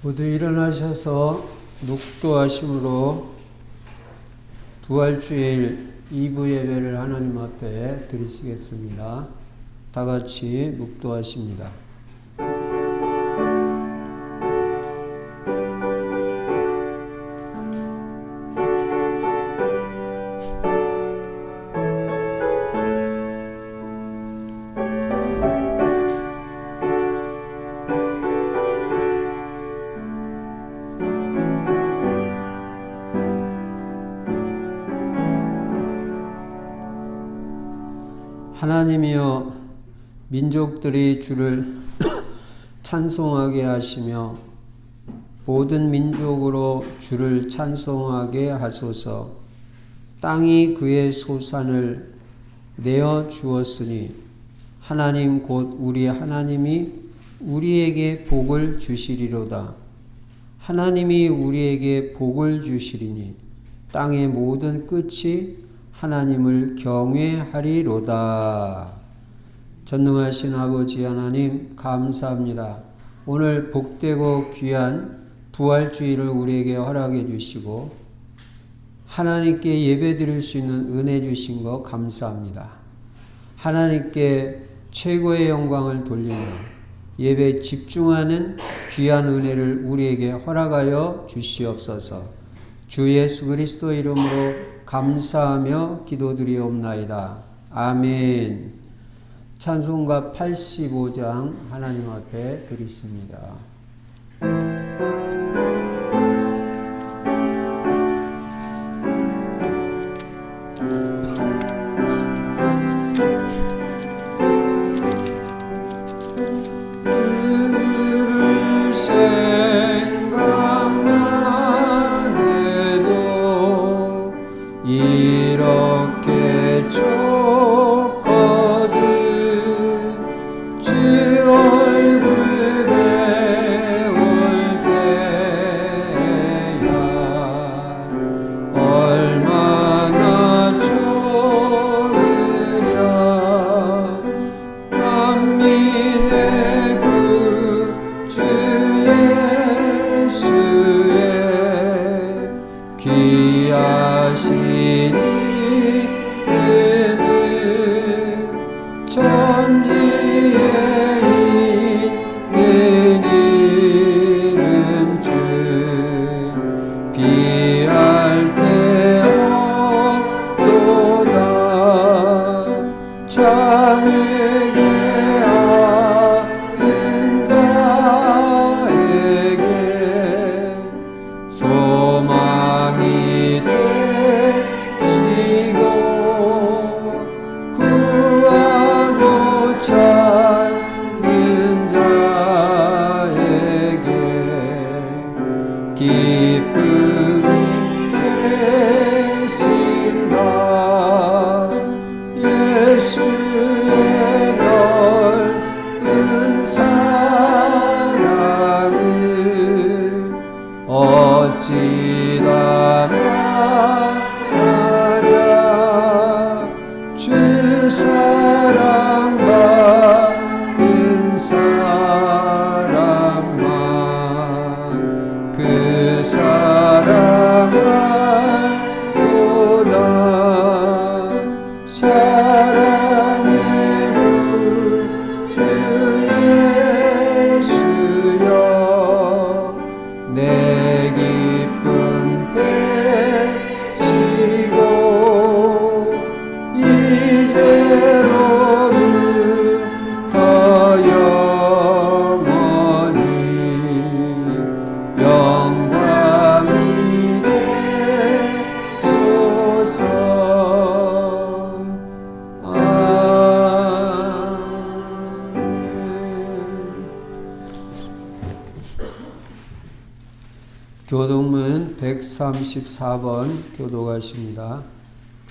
모두 일어나셔서 묵도하심으로 부활주일 2부 예배를 하나님 앞에 드리시겠습니다. 다 같이 묵도하십니다. 하나님이여, 민족들이 주를 찬송하게 하시며 모든 민족으로 주를 찬송하게 하소서. 땅이 그의 소산을 내어 주었으니 하나님 곧 우리 하나님이 우리에게 복을 주시리로다. 하나님이 우리에게 복을 주시리니 땅의 모든 끝이 하나님을 경외하리로다. 전능하신 아버지 하나님, 감사합니다. 오늘 복되고 귀한 부활주일을 우리에게 허락해 주시고 하나님께 예배 드릴 수 있는 은혜 주신 것 감사합니다. 하나님께 최고의 영광을 돌리며 예배에 집중하는 귀한 은혜를 우리에게 허락하여 주시옵소서. 주 예수 그리스도 이름으로 감사하며 기도드리옵나이다. 아멘. 찬송가 85장 하나님 앞에 드리십니다. 이렇게 좋거든 주 얼굴 배울 때야 얼마나 좋으랴. 만민의 구주 예수의 귀하신 천지에 있는 이름 주 비할 때 없도다. 참에게 아는 자에게 소망이 되시고 찾는 자에게 기쁨이 되신다. 예수의 넓은 사랑을 어찌다 말하랴. 주 사랑받은 사람만 그 사랑을 보다. 사랑의 구주 예수여 내 기쁨 되시고 이제로부터 영원히 영광이 되소서. 교동문 134번 교독하십니다.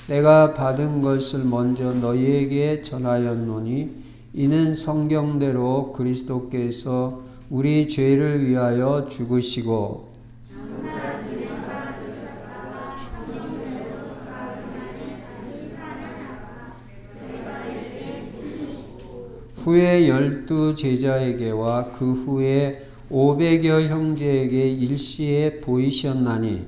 내가 받은 것을 먼저 너희에게 전하였노니 이는 성경대로 그리스도께서 우리 죄를 위하여 죽으시고 후에 12 제자에게와 그 후에 500여 형제에게 일시에 보이셨나니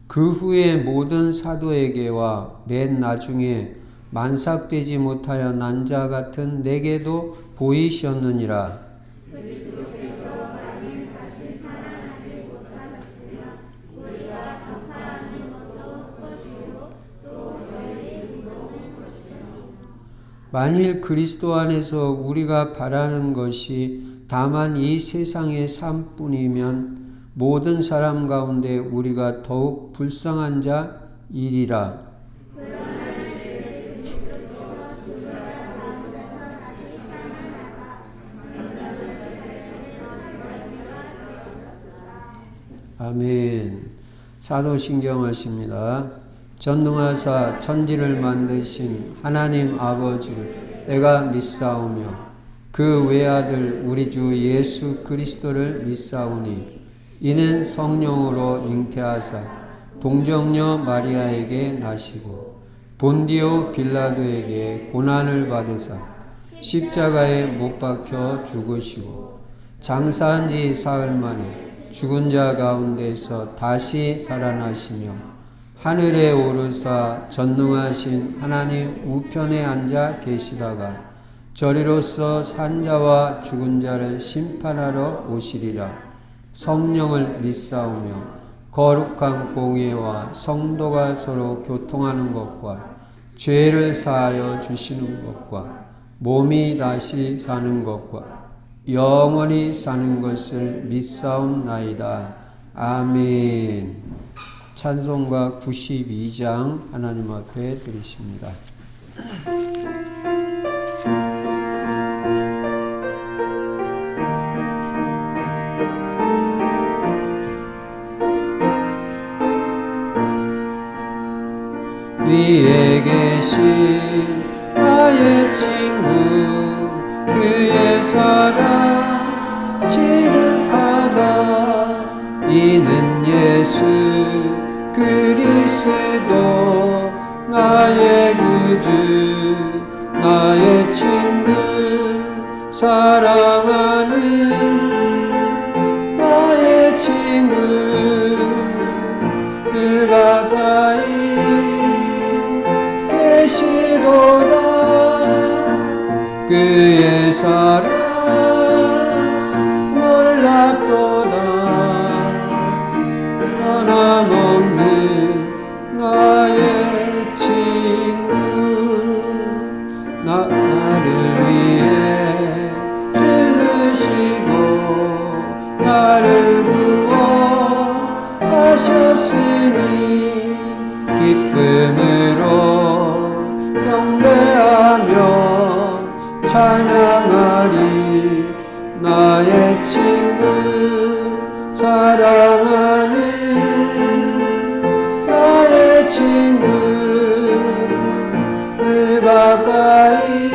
그 후에 모든 사도에게와 맨 나중에 만삭되지 못하여 난 자 같은 내게도 보이셨느니라. 만일 그리스도 안에서 우리가 바라는 것이 다만 이 세상의 삶뿐이면 모든 사람 가운데 우리가 더욱 불쌍한 자이리라. 아멘. 사도신경 하십니다. 전능하사 천지를 만드신 하나님 아버지를 내가 믿사오며 그 외아들 우리 주 예수 그리스도를 믿사오니 이는 성령으로 잉태하사 동정녀 마리아에게 나시고 본디오 빌라도에게 고난을 받으사 십자가에 못 박혀 죽으시고 장사한 지 사흘 만에 죽은 자 가운데서 다시 살아나시며 하늘에 오르사 전능하신 하나님 우편에 앉아 계시다가 저리로서 산자와 죽은 자를 심판하러 오시리라. 성령을 믿사오며 거룩한 공예와 성도가 서로 교통하는 것과 죄를 사하여 주시는 것과 몸이 다시 사는 것과 영원히 사는 것을 믿사옵나이다. 아멘. 찬송가 92장 하나님 앞에 드리십니다. 위에 계신 나의 친구 그의 사랑 지극하다. 이는 예수 그리스도 나의 구주 나의 친구 사랑하는 나의 친구 늘 가까이 계시도다. 그의 사랑 놀랍도다. 변함없는 나의 친구 나를 위해 죽으시고 나를 구원하셨으니 기쁨으로 경배하며 찬양하리. 나의 친구 사랑하는 나의 친구 늘 가까이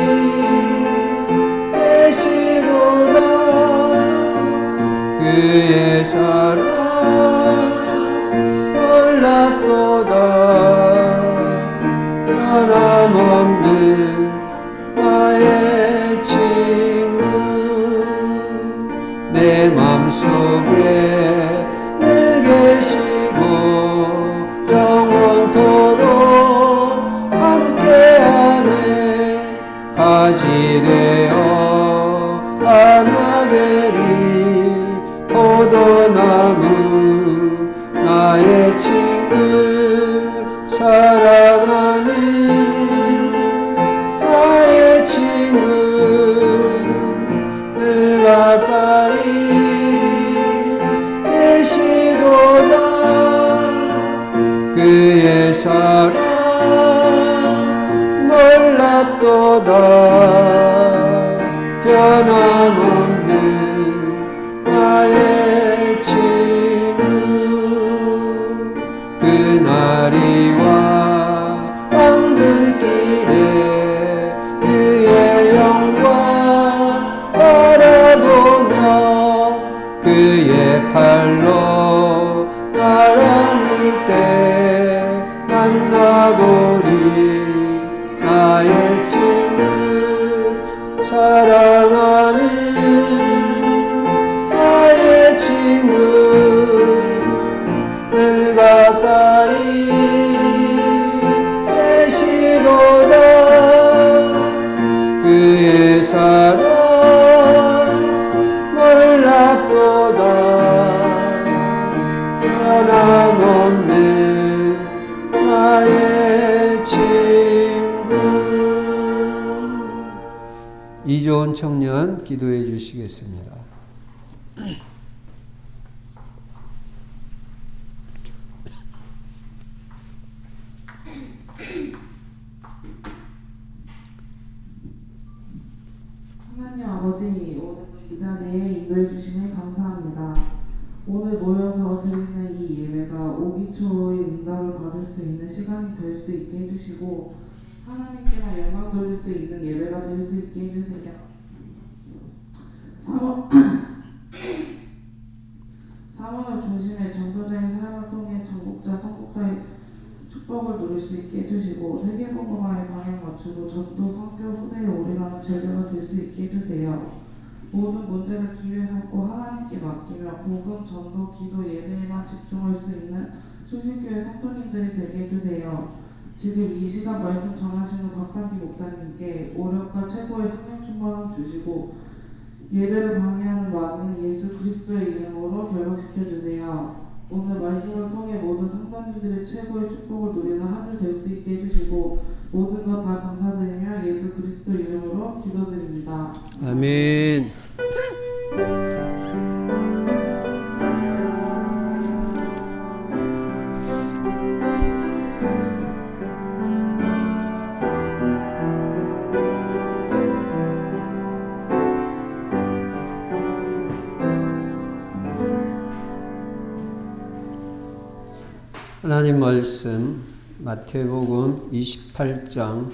계시도다. 그의 사랑 놀랍도다. 변함없는 나의 친구 내 맘속에 늘 계시고 영원토록 함께하네. 가지 되어 하나 되리 포도나무 나의 친구 사랑하는 나의 친구 늘 가까이 계시도다. 그의 사랑 놀랍도다. 변함없는 나의 친구 그날이와 황금길에 그의 영광 바라보며 그의 팔로 날 안을 때 사랑하는 나의 친구 늘 가까이 계시도다. 그의 사랑 놀랍도다. 변함없는 나의 친구. 이조은 청년 기도해 주시겠습니다. 하나님 아버지, 오늘 이 자리에 인도해 주시니 감사합니다. 오늘 모여서 드리는 이 예배가 오기초의 응답을 받을 수 있는 시간이 될 수 있게 해주시고 하나님께만 영광 돌릴 수 있는 예배가 될 수 있게 해주세요. 사원을 중심에 전도자의 삶을 통해 전국자, 선국자의 축복을 누릴 수 있게 해주시고 세계복음화에 방향 맞추고 전도, 선교, 후대에 오래가는 제자가 될 수 있게 해주세요. 모든 문제를 기회 삼고 하나님께 맡기며 복음, 전도, 기도, 예배에만 집중할 수 있는 수실교회 성도님들이 되게 해주세요. 지금 이 시간 말씀 전하시는 박상기 목사님께 오력과 최고의 성령 충만함 주시고 예배를 방해하는 마귀는 예수 그리스도의 이름으로 결박시켜주세요. 오늘 말씀을 통해 모든 성도님들의 최고의 축복을 누리는 한 주 될 수 있게 해주시고 모든 것 다 감사드리며 예수 그리스도 이름으로 기도드립니다. 아멘. 하나님 말씀 마태복음 28장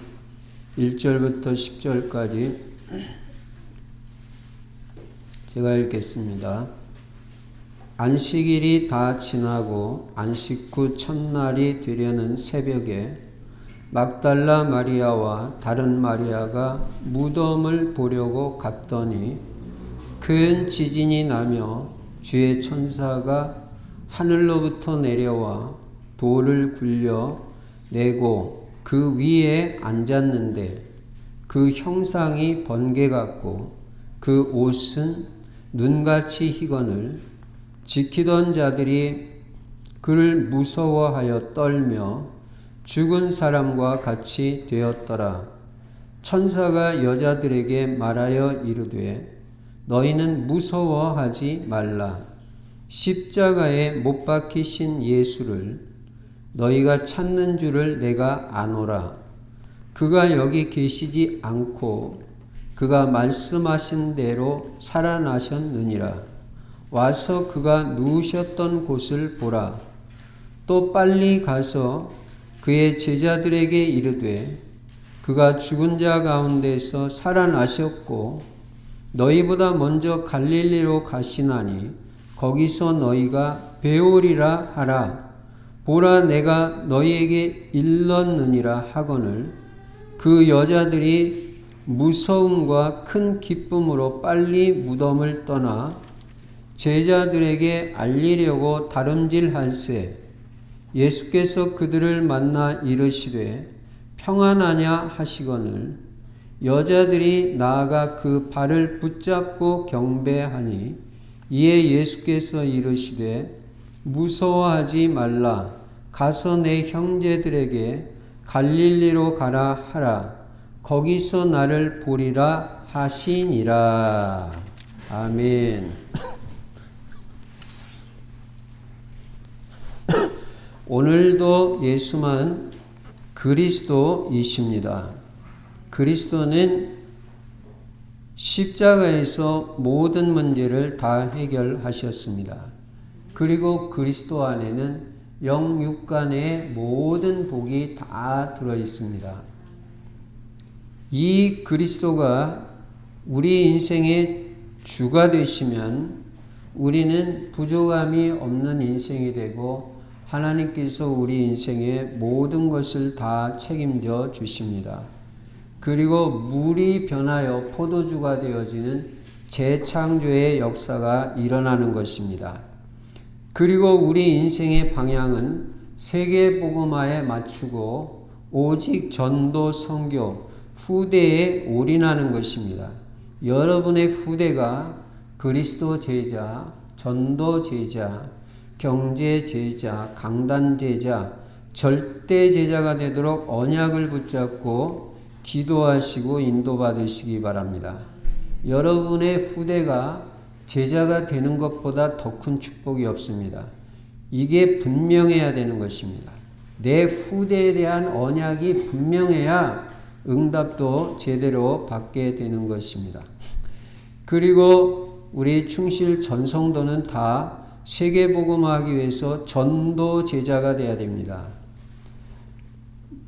1절부터 10절까지 제가 읽겠습니다. 안식일이 다 지나고 안식 후 첫날이 되려는 새벽에 막달라 마리아와 다른 마리아가 무덤을 보려고 갔더니 큰 지진이 나며 주의 천사가 하늘로부터 내려와 돌을 굴려 내고 그 위에 앉았는데 그 형상이 번개 같고 그 옷은 눈같이 희거늘 지키던 자들이 그를 무서워하여 떨며 죽은 사람과 같이 되었더라. 천사가 여자들에게 말하여 이르되 너희는 무서워하지 말라. 십자가에 못 박히신 예수를 너희가 찾는 줄을 내가 아노라. 그가 여기 계시지 않고 그가 말씀하신 대로 살아나셨느니라. 와서 그가 누우셨던 곳을 보라. 또 빨리 가서 그의 제자들에게 이르되 그가 죽은 자 가운데서 살아나셨고 너희보다 먼저 갈릴리로 가시나니 거기서 너희가 배우리라 하라. 보라 내가 너희에게 일렀느니라 하거늘 그 여자들이 무서움과 큰 기쁨으로 빨리 무덤을 떠나 제자들에게 알리려고 다름질할세 예수께서 그들을 만나 이르시되 평안하냐 하시거늘 여자들이 나아가 그 발을 붙잡고 경배하니 이에 예수께서 이르시되 무서워하지 말라. 가서 내 형제들에게 갈릴리로 가라 하라. 거기서 나를 보리라 하시니라. 아멘. 오늘도 예수만 그리스도이십니다. 그리스도는 십자가에서 모든 문제를 다 해결하셨습니다. 그리고 그리스도 안에는 영육간의 모든 복이 다 들어 있습니다. 이 그리스도가 우리 인생의 주가 되시면 우리는 부족함이 없는 인생이 되고 하나님께서 우리 인생의 모든 것을 다 책임져 주십니다. 그리고 물이 변하여 포도주가 되어지는 재창조의 역사가 일어나는 것입니다. 그리고 우리 인생의 방향은 세계복음화에 맞추고 오직 전도 선교 후대에 올인하는 것입니다. 여러분의 후대가 그리스도 제자, 전도 제자, 경제 제자, 강단 제자, 절대 제자가 되도록 언약을 붙잡고 기도하시고 인도받으시기 바랍니다. 여러분의 후대가 제자가 되는 것보다 더 큰 축복이 없습니다. 이게 분명해야 되는 것입니다. 내 후대에 대한 언약이 분명해야 응답도 제대로 받게 되는 것입니다. 그리고 우리 충실 전성도는 다 세계복음화하기 위해서 전도 제자가 되어야 됩니다.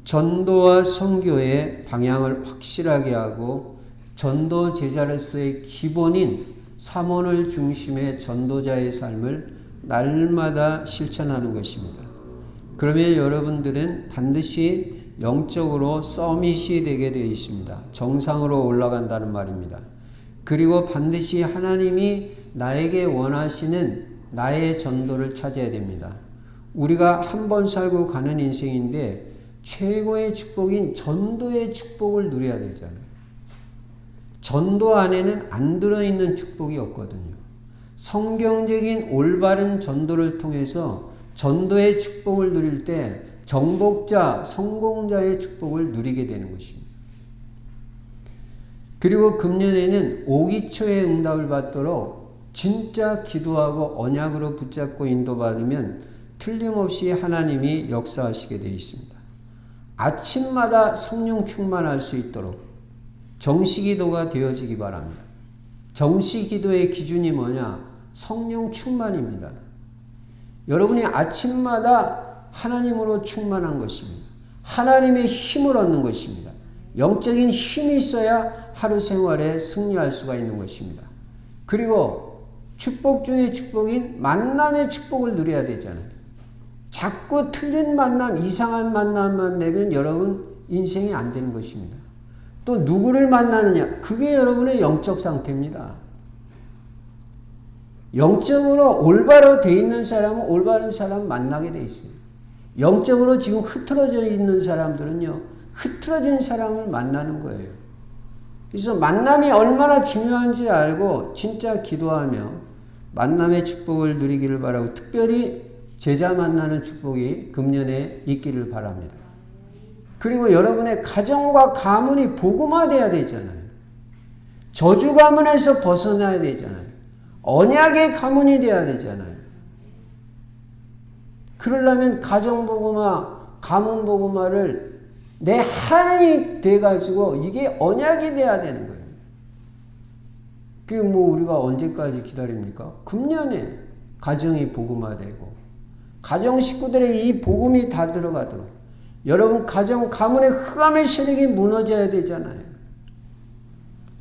전도와 선교의 방향을 확실하게 하고 전도 제자로서의 기본인 사모를 중심의 전도자의 삶을 날마다 실천하는 것입니다. 그러면 여러분들은 반드시 영적으로 서밋이 되게 되어 있습니다. 정상으로 올라간다는 말입니다. 그리고 반드시 하나님이 나에게 원하시는 나의 전도를 찾아야 됩니다. 우리가 한 번 살고 가는 인생인데 최고의 축복인 전도의 축복을 누려야 되잖아요. 전도 안에는 안 들어있는 축복이 없거든요. 성경적인 올바른 전도를 통해서 전도의 축복을 누릴 때 정복자, 성공자의 축복을 누리게 되는 것입니다. 그리고 금년에는 오기초의 응답을 받도록 진짜 기도하고 언약으로 붙잡고 인도받으면 틀림없이 하나님이 역사하시게 되어 있습니다. 아침마다 성령 충만할 수 있도록 정시기도가 되어지기 바랍니다. 정시기도의 기준이 뭐냐? 성령 충만입니다. 여러분이 아침마다 하나님으로 충만한 것입니다. 하나님의 힘을 얻는 것입니다. 영적인 힘이 있어야 하루 생활에 승리할 수가 있는 것입니다. 그리고 축복 중에 축복인 만남의 축복을 누려야 되잖아요. 자꾸 틀린 만남, 이상한 만남만 내면 여러분 인생이 안 되는 것입니다. 또 누구를 만나느냐? 그게 여러분의 영적 상태입니다. 영적으로 올바로 돼 있는 사람은 올바른 사람 만나게 돼 있어요. 영적으로 지금 흐트러져 있는 사람들은요, 흐트러진 사람을 만나는 거예요. 그래서 만남이 얼마나 중요한지 알고 진짜 기도하며 만남의 축복을 누리기를 바라고 특별히 제자 만나는 축복이 금년에 있기를 바랍니다. 그리고 여러분의 가정과 가문이 복음화돼야 되잖아요. 저주 가문에서 벗어나야 되잖아요. 언약의 가문이 돼야 되잖아요. 그러려면 가정 복음화, 가문 복음화를 내 한이 돼가지고 이게 언약이 돼야 되는 거예요. 그게 뭐 우리가 언제까지 기다립니까? 금년에 가정이 복음화되고 가정 식구들의 이 복음이 다 들어가도록 여러분 가정 가문의 흑암의 세력이 무너져야 되잖아요.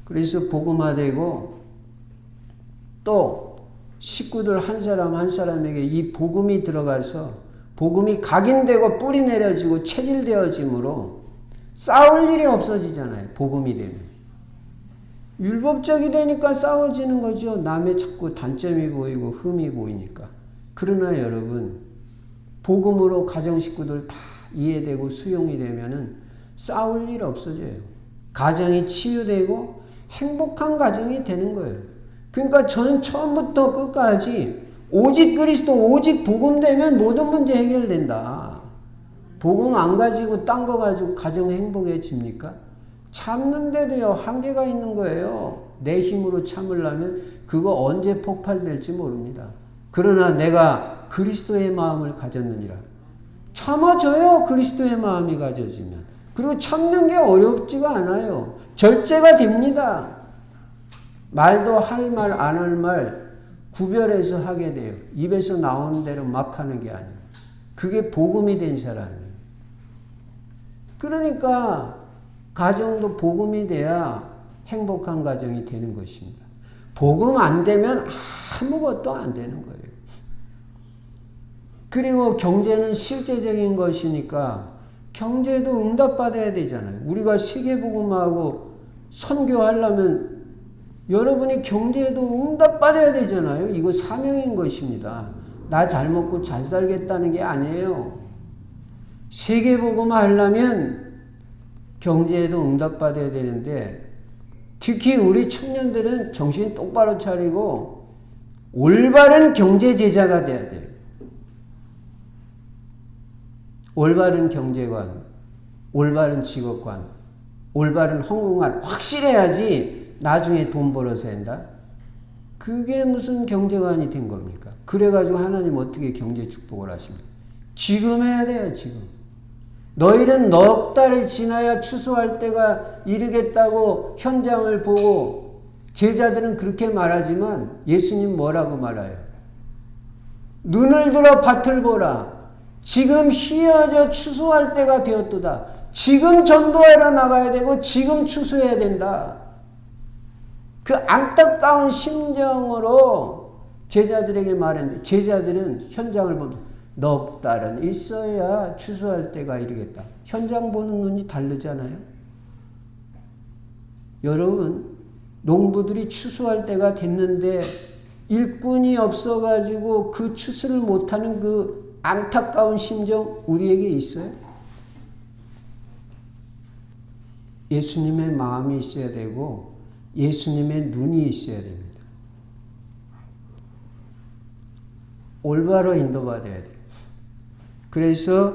그래서 복음화되고 또 식구들 한 사람 한 사람에게 이 복음이 들어가서 복음이 각인되고 뿌리 내려지고 체질되어짐으로 싸울 일이 없어지잖아요. 복음이 되면. 율법적이 되니까 싸워지는 거죠. 남의 자꾸 단점이 보이고 흠이 보이니까. 그러나 여러분 복음으로 가정 식구들 다 이해되고 수용이 되면은 싸울 일 없어져요. 가정이 치유되고 행복한 가정이 되는 거예요. 그러니까 저는 처음부터 끝까지 오직 그리스도 오직 복음 되면 모든 문제 해결된다. 복음 안 가지고 딴 거 가지고 가정 행복해집니까? 참는데도요 한계가 있는 거예요. 내 힘으로 참으려면 그거 언제 폭발될지 모릅니다. 그러나 내가 그리스도의 마음을 가졌느니라. 참아줘요. 그리스도의 마음이 가져지면. 그리고 참는 게 어렵지가 않아요. 절제가 됩니다. 말도 할 말 안 할 말 구별해서 하게 돼요. 입에서 나오는 대로 막 하는 게 아니에요. 그게 복음이 된 사람이에요. 그러니까 가정도 복음이 돼야 행복한 가정이 되는 것입니다. 복음 안 되면 아무것도 안 되는 거예요. 그리고 경제는 실제적인 것이니까 경제도 응답받아야 되잖아요. 우리가 세계복음하고 선교하려면 여러분이 경제에도 응답받아야 되잖아요. 이거 사명인 것입니다. 나 잘 먹고 잘 살겠다는 게 아니에요. 세계복음 하려면 경제에도 응답받아야 되는데 특히 우리 청년들은 정신 똑바로 차리고 올바른 경제 제자가 돼야 돼요. 올바른 경제관, 올바른 직업관, 올바른 헌금관 확실해야지 나중에 돈 벌어서 한다. 그게 무슨 경제관이 된 겁니까? 그래가지고 하나님 어떻게 경제 축복을 하십니까? 지금 해야 돼요, 지금. 너희는 넉 달이 지나야 추수할 때가 이르겠다고 현장을 보고 제자들은 그렇게 말하지만 예수님 뭐라고 말해요? 눈을 들어 밭을 보라. 지금 희어져 추수할 때가 되었도다. 지금 전도하러 나가야 되고 지금 추수해야 된다. 그 안타까운 심정으로 제자들에게 말했는데 제자들은 현장을 보면 넉 달은 있어야 추수할 때가 이르겠다. 현장 보는 눈이 다르잖아요. 여러분, 농부들이 추수할 때가 됐는데 일꾼이 없어가지고 그 추수를 못하는 그 안타까운 심정 우리에게 있어요? 예수님의 마음이 있어야 되고 예수님의 눈이 있어야 됩니다. 올바로 인도받아야 돼요. 그래서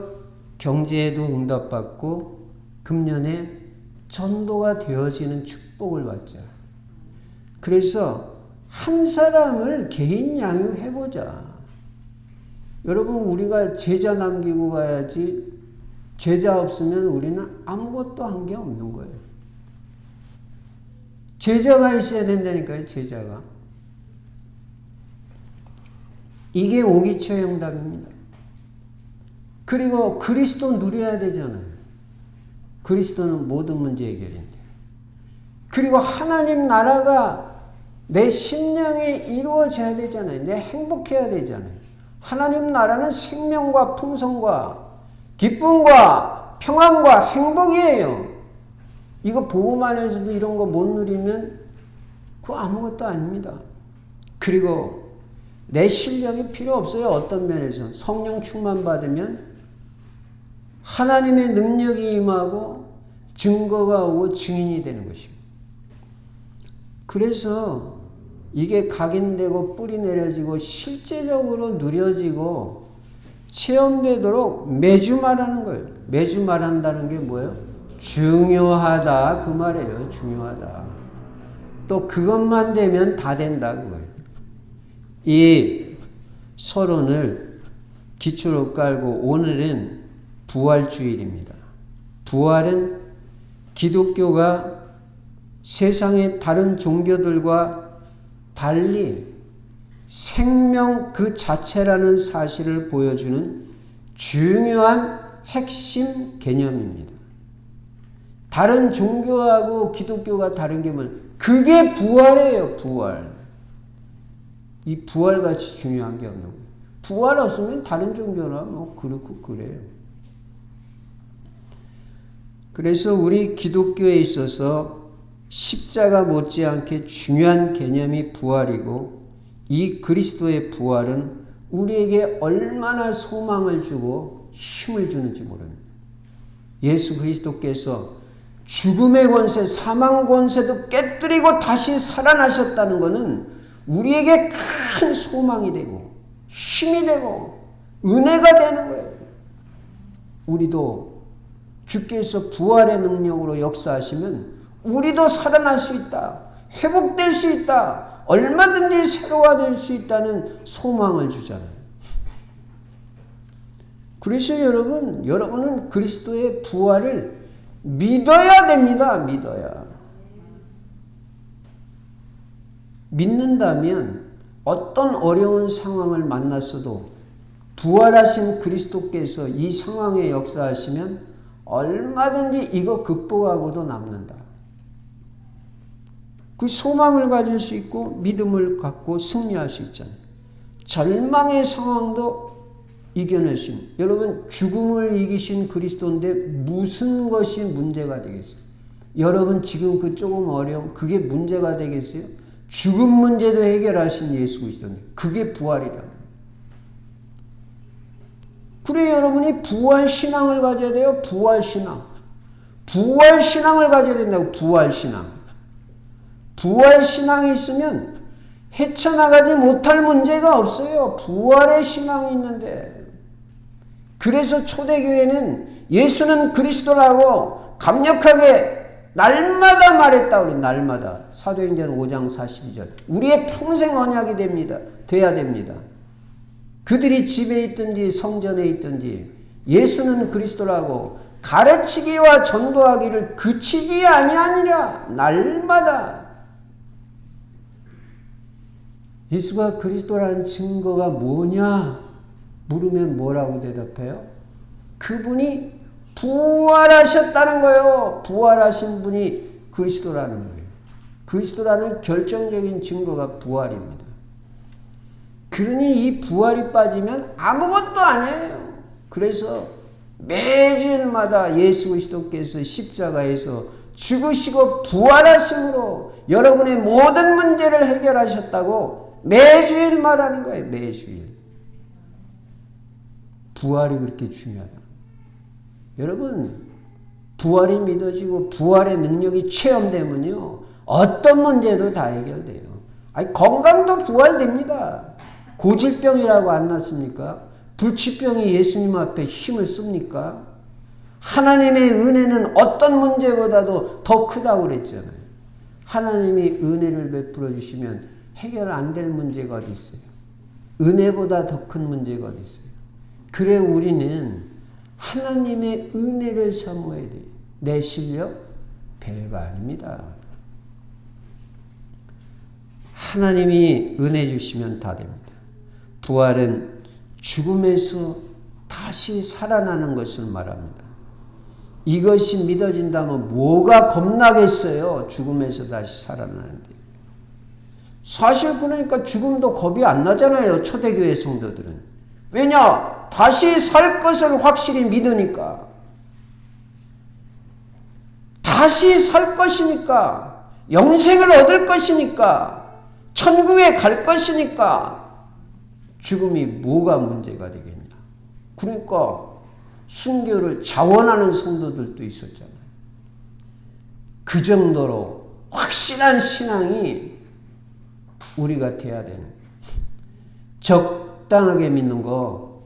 경제에도 응답받고 금년에 전도가 되어지는 축복을 받자. 그래서 한 사람을 개인 양육해보자. 여러분, 우리가 제자 남기고 가야지 제자 없으면 우리는 아무것도 한 게 없는 거예요. 제자가 있어야 된다니까요, 제자가. 이게 오기초의 응답입니다. 그리고 그리스도 누려야 되잖아요. 그리스도는 모든 문제 해결인데. 그리고 하나님 나라가 내 심령에 이루어져야 되잖아요. 내 행복해야 되잖아요. 하나님 나라는 생명과 풍성과 기쁨과 평안과 행복이에요. 이거 복음 안에서도 이런 거 못 누리면 그거 아무것도 아닙니다. 그리고 내 실력이 필요 없어요. 어떤 면에서 성령 충만 받으면 하나님의 능력이 임하고 증거가 오고 증인이 되는 것입니다. 그래서 이게 각인되고 뿌리 내려지고 실제적으로 누려지고 체험되도록 매주 말하는 거예요. 매주 말한다는 게 뭐예요? 중요하다 그 말이에요. 중요하다. 또 그것만 되면 다 된다 그거예요. 이 서론을 기초로 깔고 오늘은 부활주일입니다. 부활은 기독교가 세상의 다른 종교들과 달리 생명 그 자체라는 사실을 보여주는 중요한 핵심 개념입니다. 다른 종교하고 기독교가 다른 게 뭐냐? 그게 부활이에요, 부활. 이 부활같이 중요한 게 없는 거예요. 부활 없으면 다른 종교나 뭐 그렇고 그래요. 그래서 우리 기독교에 있어서 십자가 못지않게 중요한 개념이 부활이고 이 그리스도의 부활은 우리에게 얼마나 소망을 주고 힘을 주는지 모릅니다. 예수 그리스도께서 죽음의 권세, 사망 권세도 깨뜨리고 다시 살아나셨다는 것은 우리에게 큰 소망이 되고 힘이 되고 은혜가 되는 거예요. 우리도 주께서 부활의 능력으로 역사하시면 우리도 살아날 수 있다. 회복될 수 있다. 얼마든지 새로워질 수 있다는 소망을 주잖아요. 그래서 여러분은 그리스도의 부활을 믿어야 됩니다. 믿어야. 믿는다면 어떤 어려운 상황을 만났어도 부활하신 그리스도께서 이 상황에 역사하시면 얼마든지 이거 극복하고도 남는다. 그 소망을 가질 수 있고 믿음을 갖고 승리할 수 있잖아요. 절망의 상황도 이겨낼 수 있는, 여러분 죽음을 이기신 그리스도인데 무슨 것이 문제가 되겠어요? 여러분 지금 그 조금 어려움 그게 문제가 되겠어요? 죽음 문제도 해결하신 예수 그리스도인데 그게 부활이다. 그래 여러분이 부활신앙을 가져야 돼요. 부활신앙. 부활신앙을 가져야 된다고. 부활신앙. 부활신앙이 있으면 헤쳐나가지 못할 문제가 없어요. 부활의 신앙이 있는데. 그래서 초대교회는 예수는 그리스도라고 강력하게 날마다 말했다. 우리 날마다. 사도행전 5장 42절. 우리의 평생 언약이 됩니다. 돼야 됩니다. 그들이 집에 있든지 성전에 있든지 예수는 그리스도라고 가르치기와 전도하기를 그치지 아니하니라. 날마다. 예수가 그리스도라는 증거가 뭐냐 물으면 뭐라고 대답해요? 그분이 부활하셨다는 거예요. 부활하신 분이 그리스도라는 거예요. 그리스도라는 결정적인 증거가 부활입니다. 그러니 이 부활이 빠지면 아무것도 아니에요. 그래서 매주일마다 예수 그리스도께서 십자가에서 죽으시고 부활하심으로 여러분의 모든 문제를 해결하셨다고 매주일 말하는 거예요. 매주일. 부활이 그렇게 중요하다. 여러분 부활이 믿어지고 부활의 능력이 체험되면요 어떤 문제도 다 해결돼요. 아니 건강도 부활됩니다. 고질병이라고 안 났습니까? 불치병이 예수님 앞에 힘을 씁니까? 하나님의 은혜는 어떤 문제보다도 더 크다고 그랬잖아요. 하나님이 은혜를 베풀어 주시면 해결 안 될 문제가 어디 있어요? 은혜보다 더 큰 문제가 어디 있어요? 그래 우리는 하나님의 은혜를 사모해야 돼요. 내 실력? 별거 아닙니다. 하나님이 은혜 주시면 다 됩니다. 부활은 죽음에서 다시 살아나는 것을 말합니다. 이것이 믿어진다면 뭐가 겁나겠어요? 죽음에서 다시 살아나는데. 사실 그러니까 죽음도 겁이 안 나잖아요. 초대교회 성도들은. 왜냐? 다시 살 것을 확실히 믿으니까. 다시 살 것이니까. 영생을 얻을 것이니까. 천국에 갈 것이니까. 죽음이 뭐가 문제가 되겠냐. 그러니까 순교를 자원하는 성도들도 있었잖아요. 그 정도로 확실한 신앙이 우리가 돼야 되는 거예요. 적당하게 믿는 거,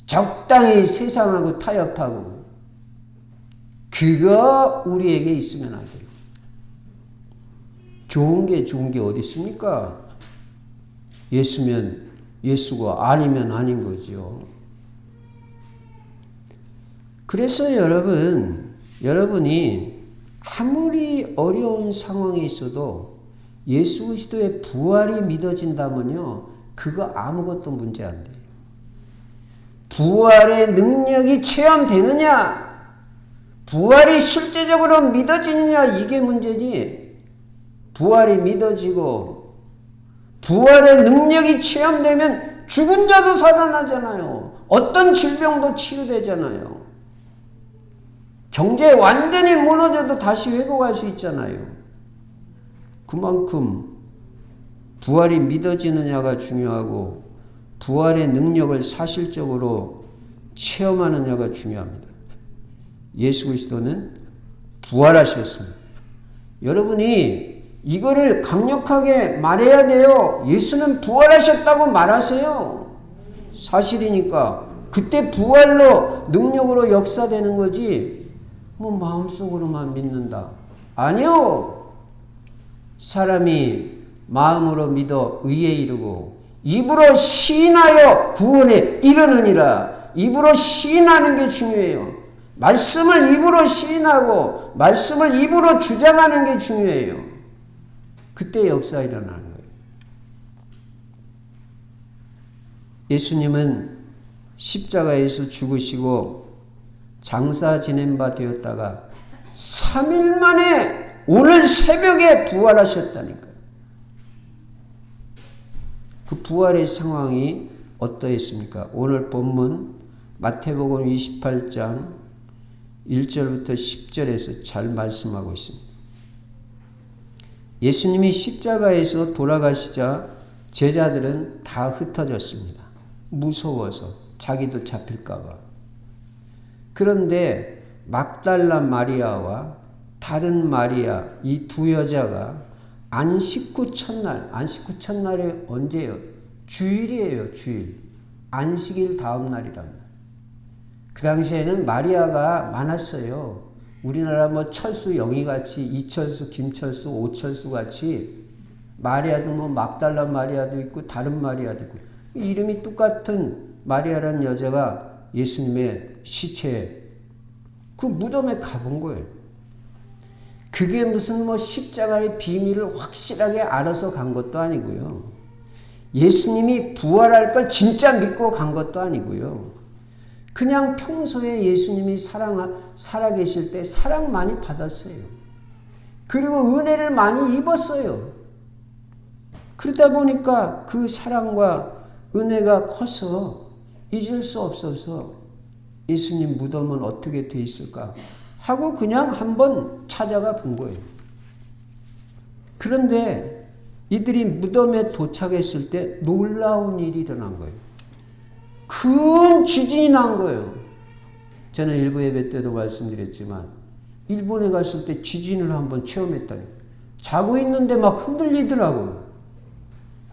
적당히 세상하고 타협하고 그거 우리에게 있으면 안 돼요. 좋은 게 어디 있습니까? 예수면 예수고 아니면 아닌 거죠. 그래서 여러분이 아무리 어려운 상황에 있어도 예수 그리스도의 부활이 믿어진다면요, 그거 아무것도 문제 안 돼요. 부활의 능력이 체험되느냐, 부활이 실제적으로 믿어지느냐, 이게 문제지. 부활이 믿어지고 부활의 능력이 체험되면 죽은 자도 살아나잖아요. 어떤 질병도 치유되잖아요. 경제 완전히 무너져도 다시 회복할 수 있잖아요. 그만큼 부활이 믿어지느냐가 중요하고 부활의 능력을 사실적으로 체험하느냐가 중요합니다. 예수 그리스도는 부활하셨습니다. 여러분이 이거를 강력하게 말해야 돼요. 예수는 부활하셨다고 말하세요. 사실이니까. 그때 부활로 능력으로 역사되는 거지 뭐 마음속으로만 믿는다. 아니요. 사람이 마음으로 믿어 의에 이르고 입으로 시인하여 구원에 이르느니라. 입으로 시인하는 게 중요해요. 말씀을 입으로 시인하고 말씀을 입으로 주장하는 게 중요해요. 그때 역사 일어나는 거예요. 예수님은 십자가에서 죽으시고 장사 지낸 바 되었다가 3일 만에 오늘 새벽에 부활하셨다니까요. 그 부활의 상황이 어떠했습니까? 오늘 본문 마태복음 28장 1절부터 10절에서 잘 말씀하고 있습니다. 예수님이 십자가에서 돌아가시자 제자들은 다 흩어졌습니다. 무서워서 자기도 잡힐까 봐. 그런데 막달라 마리아와 다른 마리아 이 두 여자가 안식 후 첫날, 안식 후 첫날이 언제예요? 주일이에요, 주일. 안식일 다음 날이랍니다. 그 당시에는 마리아가 많았어요. 우리나라 뭐 철수 영희같이 이철수, 김철수, 오철수 같이 마리아도 뭐 막달라 마리아도 있고 다른 마리아도 있고 이름이 똑같은 마리아라는 여자가 예수님의 시체에 그 무덤에 가본 거예요. 그게 무슨 뭐 십자가의 비밀을 확실하게 알아서 간 것도 아니고요. 예수님이 부활할 걸 진짜 믿고 간 것도 아니고요. 그냥 평소에 예수님이 살아계실 때 사랑 많이 받았어요. 그리고 은혜를 많이 입었어요. 그러다 보니까 그 사랑과 은혜가 커서 잊을 수 없어서 예수님 무덤은 어떻게 돼 있을까 하고 그냥 한번 찾아가 본 거예요. 그런데 이들이 무덤에 도착했을 때 놀라운 일이 일어난 거예요. 큰 지진이 난 거예요. 저는 일부 예배 때도 말씀드렸지만 일본에 갔을 때 지진을 한번 체험했다니 자고 있는데 막 흔들리더라고요.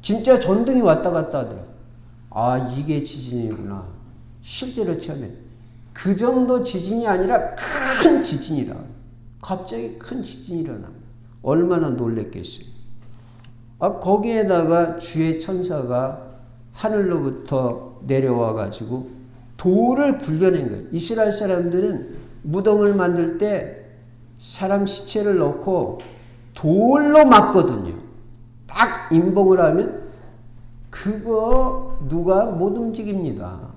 진짜 전등이 왔다 갔다 하더라고요. 아, 이게 지진이구나. 실제로 체험했어요. 그 정도 지진이 아니라 큰 지진이라. 갑자기 큰 지진이 일어납니다. 얼마나 놀랬겠어요. 거기에다가 주의 천사가 하늘로부터 내려와 가지고 돌을 굴려낸 거예요. 이스라엘 사람들은 무덤을 만들 때 사람 시체를 넣고 돌로 막거든요. 딱 임봉을 하면 그거 누가 못 움직입니다.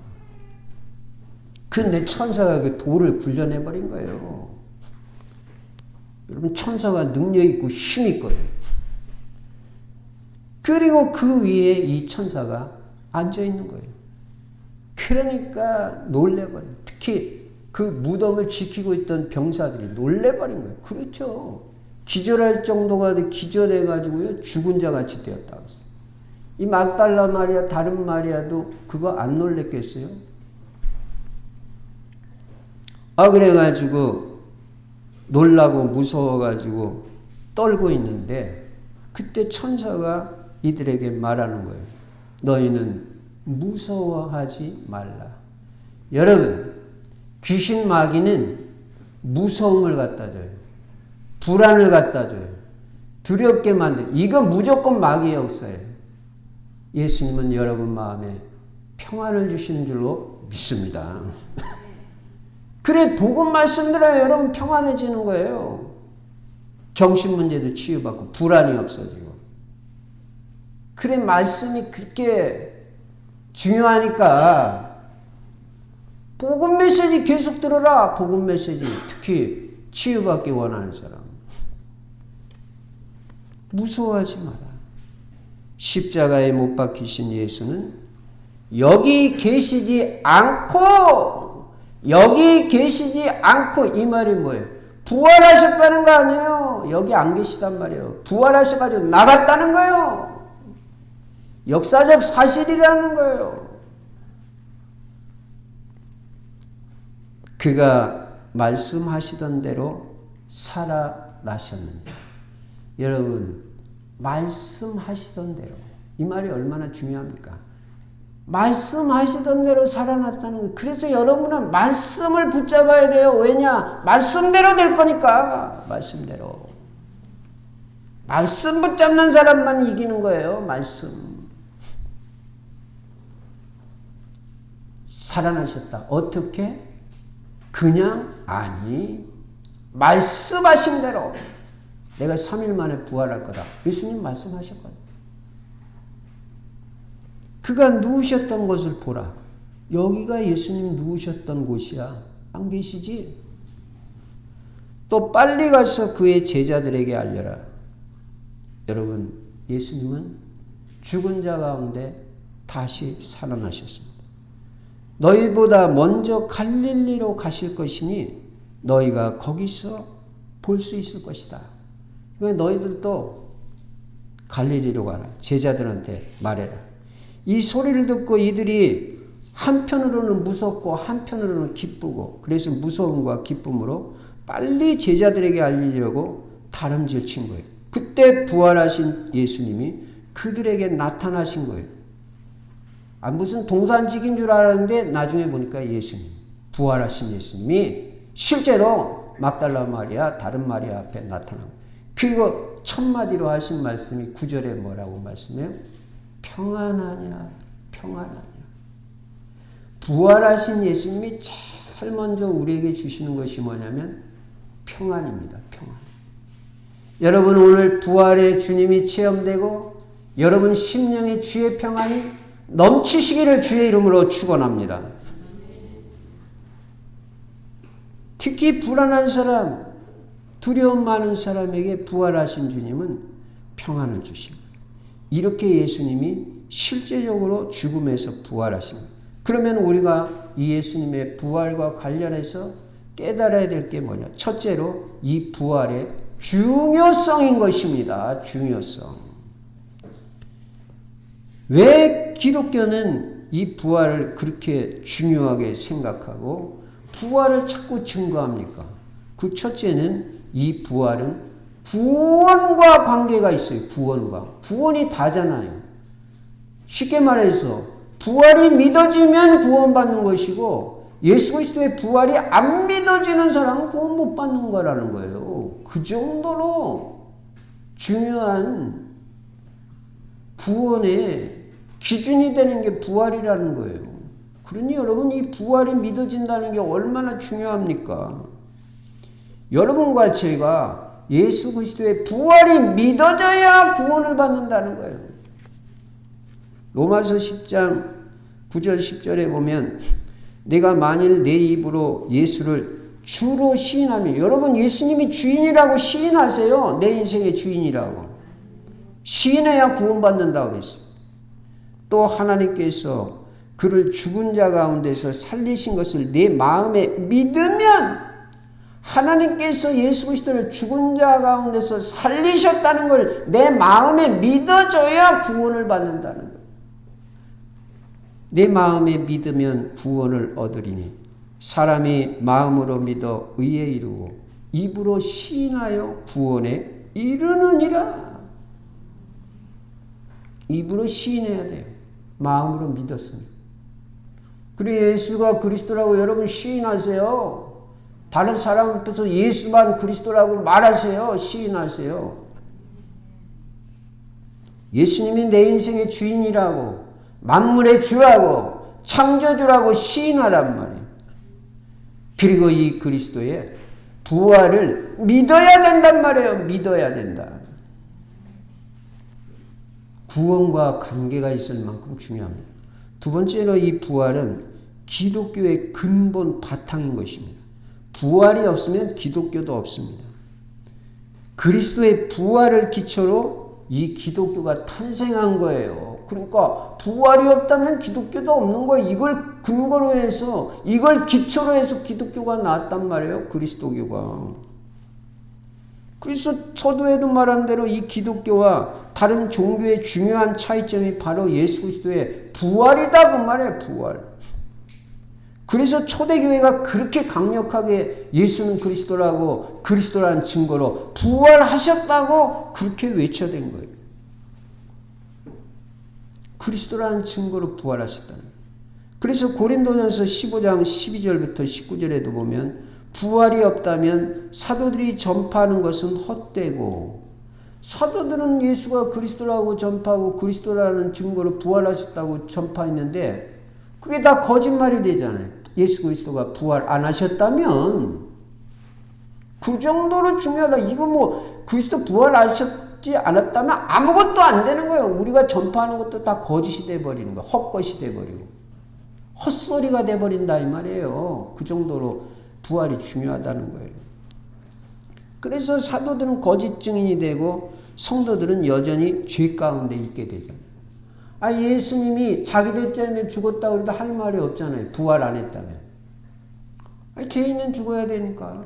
근데 천사가 그 돌을 굴려내버린 거예요. 여러분, 천사가 능력 있고 힘 있거든요. 그리고 그 위에 이 천사가 앉아 있는 거예요. 그러니까 놀래버려요. 특히 그 무덤을 지키고 있던 병사들이 놀래버린 거예요. 그렇죠. 기절할 정도가 기절해가지고요, 죽은 자 같이 되었다고 했어요. 이 막달라 마리아, 다른 마리아도 그거 안 놀랬겠어요? 그래가지고 놀라고 무서워가지고 떨고 있는데 그때 천사가 이들에게 말하는 거예요. 너희는 무서워하지 말라. 여러분, 귀신 마귀는 무서움을 갖다 줘요. 불안을 갖다 줘요. 두렵게 만들어요. 이건 무조건 마귀의 역사예요. 예수님은 여러분 마음에 평안을 주시는 줄로 믿습니다. 그래, 복음 말씀 들어야 여러분 평안해지는 거예요. 정신 문제도 치유받고 불안이 없어지고. 그래, 말씀이 그렇게 중요하니까 복음 메시지 계속 들어라. 복음 메시지. 특히 치유받기 원하는 사람. 무서워하지 마라. 십자가에 못 박히신 예수는 여기 계시지 않고 이 말이 뭐예요? 부활하셨다는 거 아니에요. 여기 안 계시단 말이에요. 부활하셔가지고 나갔다는 거예요. 역사적 사실이라는 거예요. 그가 말씀하시던 대로 살아나셨는데, 여러분, 말씀하시던 대로, 이 말이 얼마나 중요합니까? 말씀하시던 대로 살아났다는 거예요. 그래서 여러분은 말씀을 붙잡아야 돼요. 왜냐? 말씀대로 될 거니까. 말씀대로. 말씀 붙잡는 사람만 이기는 거예요. 말씀. 살아나셨다. 어떻게? 그냥? 아니. 말씀하신 대로 내가 3일 만에 부활할 거다. 예수님 말씀하셨거든요. 그가 누우셨던 곳을 보라. 여기가 예수님 누우셨던 곳이야. 안 계시지? 또 빨리 가서 그의 제자들에게 알려라. 여러분, 예수님은 죽은 자 가운데 다시 살아나셨습니다. 너희보다 먼저 갈릴리로 가실 것이니 너희가 거기서 볼 수 있을 것이다. 그러니까 너희들도 갈릴리로 가라. 제자들한테 말해라. 이 소리를 듣고 이들이 한편으로는 무섭고 한편으로는 기쁘고, 그래서 무서움과 기쁨으로 빨리 제자들에게 알리려고 다름질 친 거예요. 그때 부활하신 예수님이 그들에게 나타나신 거예요. 무슨 동산직인 줄 알았는데 나중에 보니까 예수님, 부활하신 예수님이 실제로 막달라 마리아, 다른 마리아 앞에 나타난 거예요. 그리고 첫 마디로 하신 말씀이 9절에 뭐라고 말씀해요? 평안하냐, 평안하냐. 부활하신 예수님이 제일 먼저 우리에게 주시는 것이 뭐냐면 평안입니다. 평안. 여러분 오늘 부활의 주님이 체험되고 여러분 심령의 주의 평안이 넘치시기를 주의 이름으로 축원합니다. 특히 불안한 사람, 두려움 많은 사람에게 부활하신 주님은 평안을 주십니다. 이렇게 예수님이 실제적으로 죽음에서 부활하신 거예요. 그러면 우리가 이 예수님의 부활과 관련해서 깨달아야 될 게 뭐냐? 첫째로 이 부활의 중요성인 것입니다. 중요성. 왜 기독교는 이 부활을 그렇게 중요하게 생각하고 부활을 자꾸 증거합니까? 그 첫째는 이 부활은 구원과 관계가 있어요. 구원이 다잖아요. 쉽게 말해서 부활이 믿어지면 구원받는 것이고 예수 그리스도의 부활이 안 믿어지는 사람은 구원 못 받는 거라는 거예요. 그 정도로 중요한 구원의 기준이 되는 게 부활이라는 거예요. 그러니 여러분 이 부활이 믿어진다는 게 얼마나 중요합니까? 여러분과 제가 예수 그리스도의 부활이 믿어져야 구원을 받는다는 거예요. 로마서 10장 9절 10절에 보면 내가 만일 내 입으로 예수를 주로 시인하면, 여러분 예수님이 주인이라고 시인하세요. 내 인생의 주인이라고. 시인해야 구원받는다고 그랬어요. 또 하나님께서 그를 죽은 자 가운데서 살리신 것을 내 마음에 믿으면, 하나님께서 예수 그리스도를 죽은 자 가운데서 살리셨다는 걸 내 마음에 믿어줘야 구원을 받는다는 거예요. 내 마음에 믿으면 구원을 얻으리니 사람이 마음으로 믿어 의에 이르고 입으로 시인하여 구원에 이르느니라. 입으로 시인해야 돼요. 마음으로 믿었습니다. 그리고 예수가 그리스도라고 여러분 시인하세요. 다른 사람 앞에서 예수만 그리스도라고 말하세요. 시인하세요. 예수님이 내 인생의 주인이라고, 만물의 주라고, 창조주라고 시인하란 말이에요. 그리고 이 그리스도의 부활을 믿어야 된단 말이에요. 믿어야 된다. 구원과 관계가 있을 만큼 중요합니다. 두 번째로 이 부활은 기독교의 근본 바탕인 것입니다. 부활이 없으면 기독교도 없습니다. 그리스도의 부활을 기초로 이 기독교가 탄생한 거예요. 그러니까 부활이 없다면 기독교도 없는 거예요. 이걸 근거로 해서, 이걸 기초로 해서 기독교가 나왔단 말이에요. 그리스도교가. 그래서 서두에도 말한 대로 이 기독교와 다른 종교의 중요한 차이점이 바로 예수 그리스도의 부활이다 그 말이에요. 부활. 그래서 초대교회가 그렇게 강력하게 예수는 그리스도라고, 그리스도라는 증거로 부활하셨다고 그렇게 외쳐댄 거예요. 그리스도라는 증거로 부활하셨다는 거예요. 그래서 고린도전서 15장 12절부터 19절에도 보면 부활이 없다면 사도들이 전파하는 것은 헛되고, 사도들은 예수가 그리스도라고 전파하고 그리스도라는 증거로 부활하셨다고 전파했는데 그게 다 거짓말이 되잖아요. 예수 그리스도가 부활 안 하셨다면, 그 정도로 중요하다. 이거 뭐 그리스도 부활하셨지 않았다면 아무것도 안 되는 거예요. 우리가 전파하는 것도 다 거짓이 돼버리는 거예요. 헛것이 돼버리고 헛소리가 돼버린다 이 말이에요. 그 정도로 부활이 중요하다는 거예요. 그래서 사도들은 거짓 증인이 되고 성도들은 여전히 죄 가운데 있게 되잖아요. 예수님이 자기들 때문에 죽었다고 해도 할 말이 없잖아요. 부활 안 했다면. 죄인은 죽어야 되니까.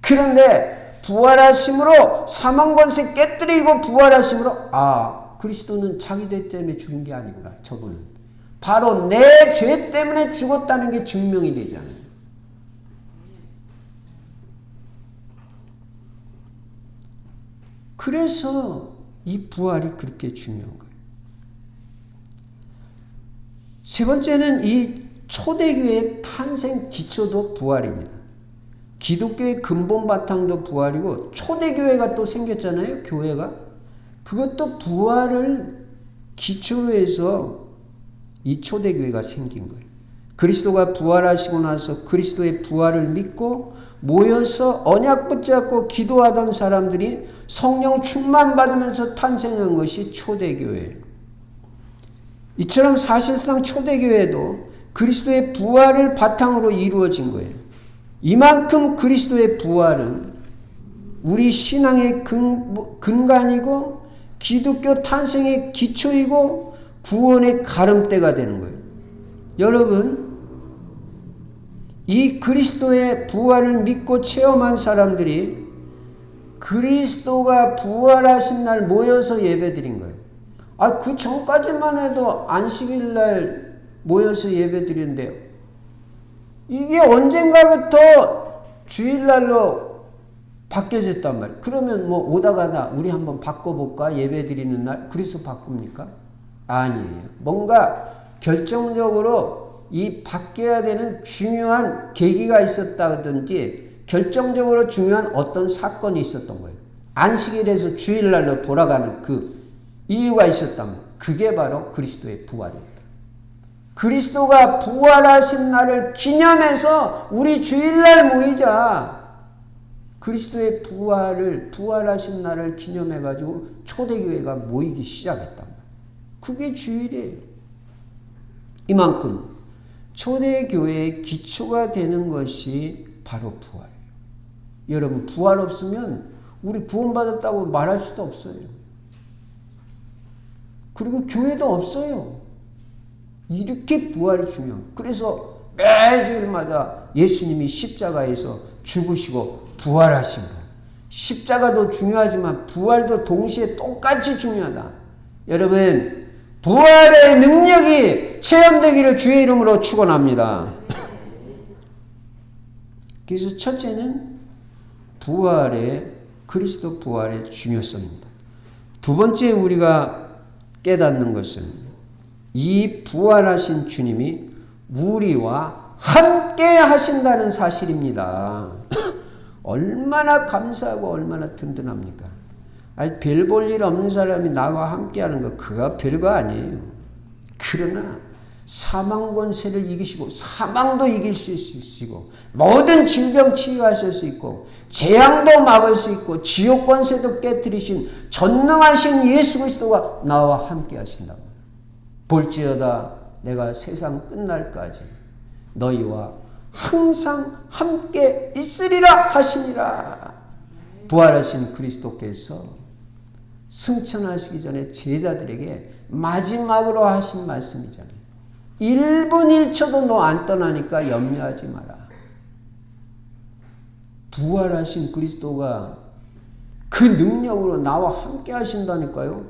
그런데 부활하심으로 사망 권세 깨뜨리고 부활하심으로 그리스도는 자기들 때문에 죽은 게 아닌가. 저분은 바로 내 죄 때문에 죽었다는 게 증명이 되잖아요. 그래서 이 부활이 그렇게 중요한 거예요. 세 번째는 이 초대교회의 탄생 기초도 부활입니다. 기독교의 근본 바탕도 부활이고 초대교회가 또 생겼잖아요. 교회가. 그것도 부활을 기초로 해서 이 초대교회가 생긴 거예요. 그리스도가 부활하시고 나서 그리스도의 부활을 믿고 모여서 언약 붙잡고 기도하던 사람들이 성령 충만 받으면서 탄생한 것이 초대교회예요. 이처럼 사실상 초대교회도 그리스도의 부활을 바탕으로 이루어진 거예요. 이만큼 그리스도의 부활은 우리 신앙의 근간이고 기독교 탄생의 기초이고 구원의 가름대가 되는 거예요. 여러분, 이 그리스도의 부활을 믿고 체험한 사람들이 그리스도가 부활하신 날 모여서 예배드린 거예요. 그 전까지만 해도 안식일 날 모여서 예배드리는데 이게 언젠가부터 주일날로 바뀌어졌단 말이에요. 그러면 오다가다 우리 한번 바꿔볼까? 예배드리는 날 그리스도 바꿉니까? 아니에요. 뭔가 결정적으로 이 바뀌어야 되는 중요한 계기가 있었다든지 결정적으로 중요한 어떤 사건이 있었던 거예요. 안식일에서 주일날로 돌아가는 그 이유가 있었다면 그게 바로 그리스도의 부활이었다. 그리스도가 부활하신 날을 기념해서 우리 주일날 모이자. 그리스도의 부활하신 날을 기념해가지고 초대교회가 모이기 시작했단 말이에요. 그게 주일이에요. 이만큼 초대교회의 기초가 되는 것이 바로 부활이에요. 여러분, 부활 없으면 우리 구원받았다고 말할 수도 없어요. 그리고 교회도 없어요. 이렇게 부활이 중요해요. 그래서 매주일마다 예수님이 십자가에서 죽으시고 부활하신 것. 십자가도 중요하지만 부활도 동시에 똑같이 중요하다. 여러분, 부활의 능력이 체험되기를 주의 이름으로 축원합니다. 그래서 첫째는 그리스도 부활의 중요성입니다. 두 번째 우리가 깨닫는 것은 이 부활하신 주님이 우리와 함께 하신다는 사실입니다. 얼마나 감사하고 얼마나 든든합니까? 별 볼 일 없는 사람이 나와 함께 하는 거 그거 별거 아니에요. 그러나 사망 권세를 이기시고 사망도 이길 수 있으시고 모든 질병 치유하실 수 있고 재앙도 막을 수 있고 지옥 권세도 깨뜨리신 전능하신 예수 그리스도가 나와 함께 하신다. 볼지어다 내가 세상 끝날까지 너희와 항상 함께 있으리라 하시니라. 부활하신 그리스도께서 승천하시기 전에 제자들에게 마지막으로 하신 말씀이잖아요. 1분 1초도 너 안 떠나니까 염려하지 마라. 부활하신 그리스도가 그 능력으로 나와 함께 하신다니까요.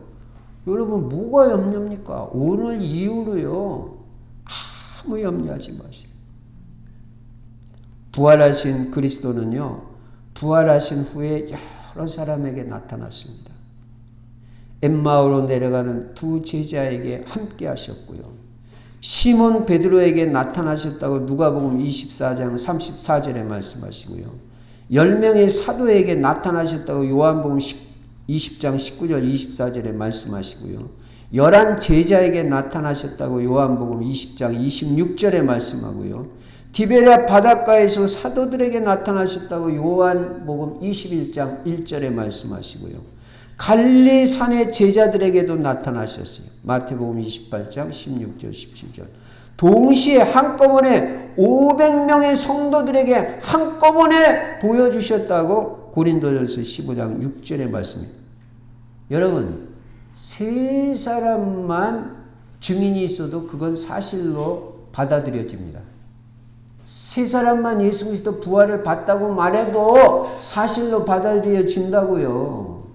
여러분, 뭐가 염려입니까? 오늘 이후로요, 아무 염려하지 마세요. 부활하신 그리스도는요, 부활하신 후에 여러 사람에게 나타났습니다. 엠마오로 내려가는 두 제자에게 함께 하셨고요. 시몬 베드로에게 나타나셨다고 누가복음 24장 34절에 말씀하시고요. 10명의 사도에게 나타나셨다고 요한복음 20장 19절 24절에 말씀하시고요. 11 제자에게 나타나셨다고 요한복음 20장 26절에 말씀하고요. 디베랴 바닷가에서 사도들에게 나타나셨다고 요한복음 21장 1절에 말씀하시고요. 갈릴리 산의 제자들에게도 나타나셨어요. 마태복음 28장 16절 17절. 동시에 한꺼번에 500명의 성도들에게 한꺼번에 보여주셨다고 고린도전서 15장 6절의 말씀입니다. 여러분, 세 사람만 증인이 있어도 그건 사실로 받아들여집니다. 세 사람만 예수 그리스도 부활을 봤다고 말해도 사실로 받아들여진다고요.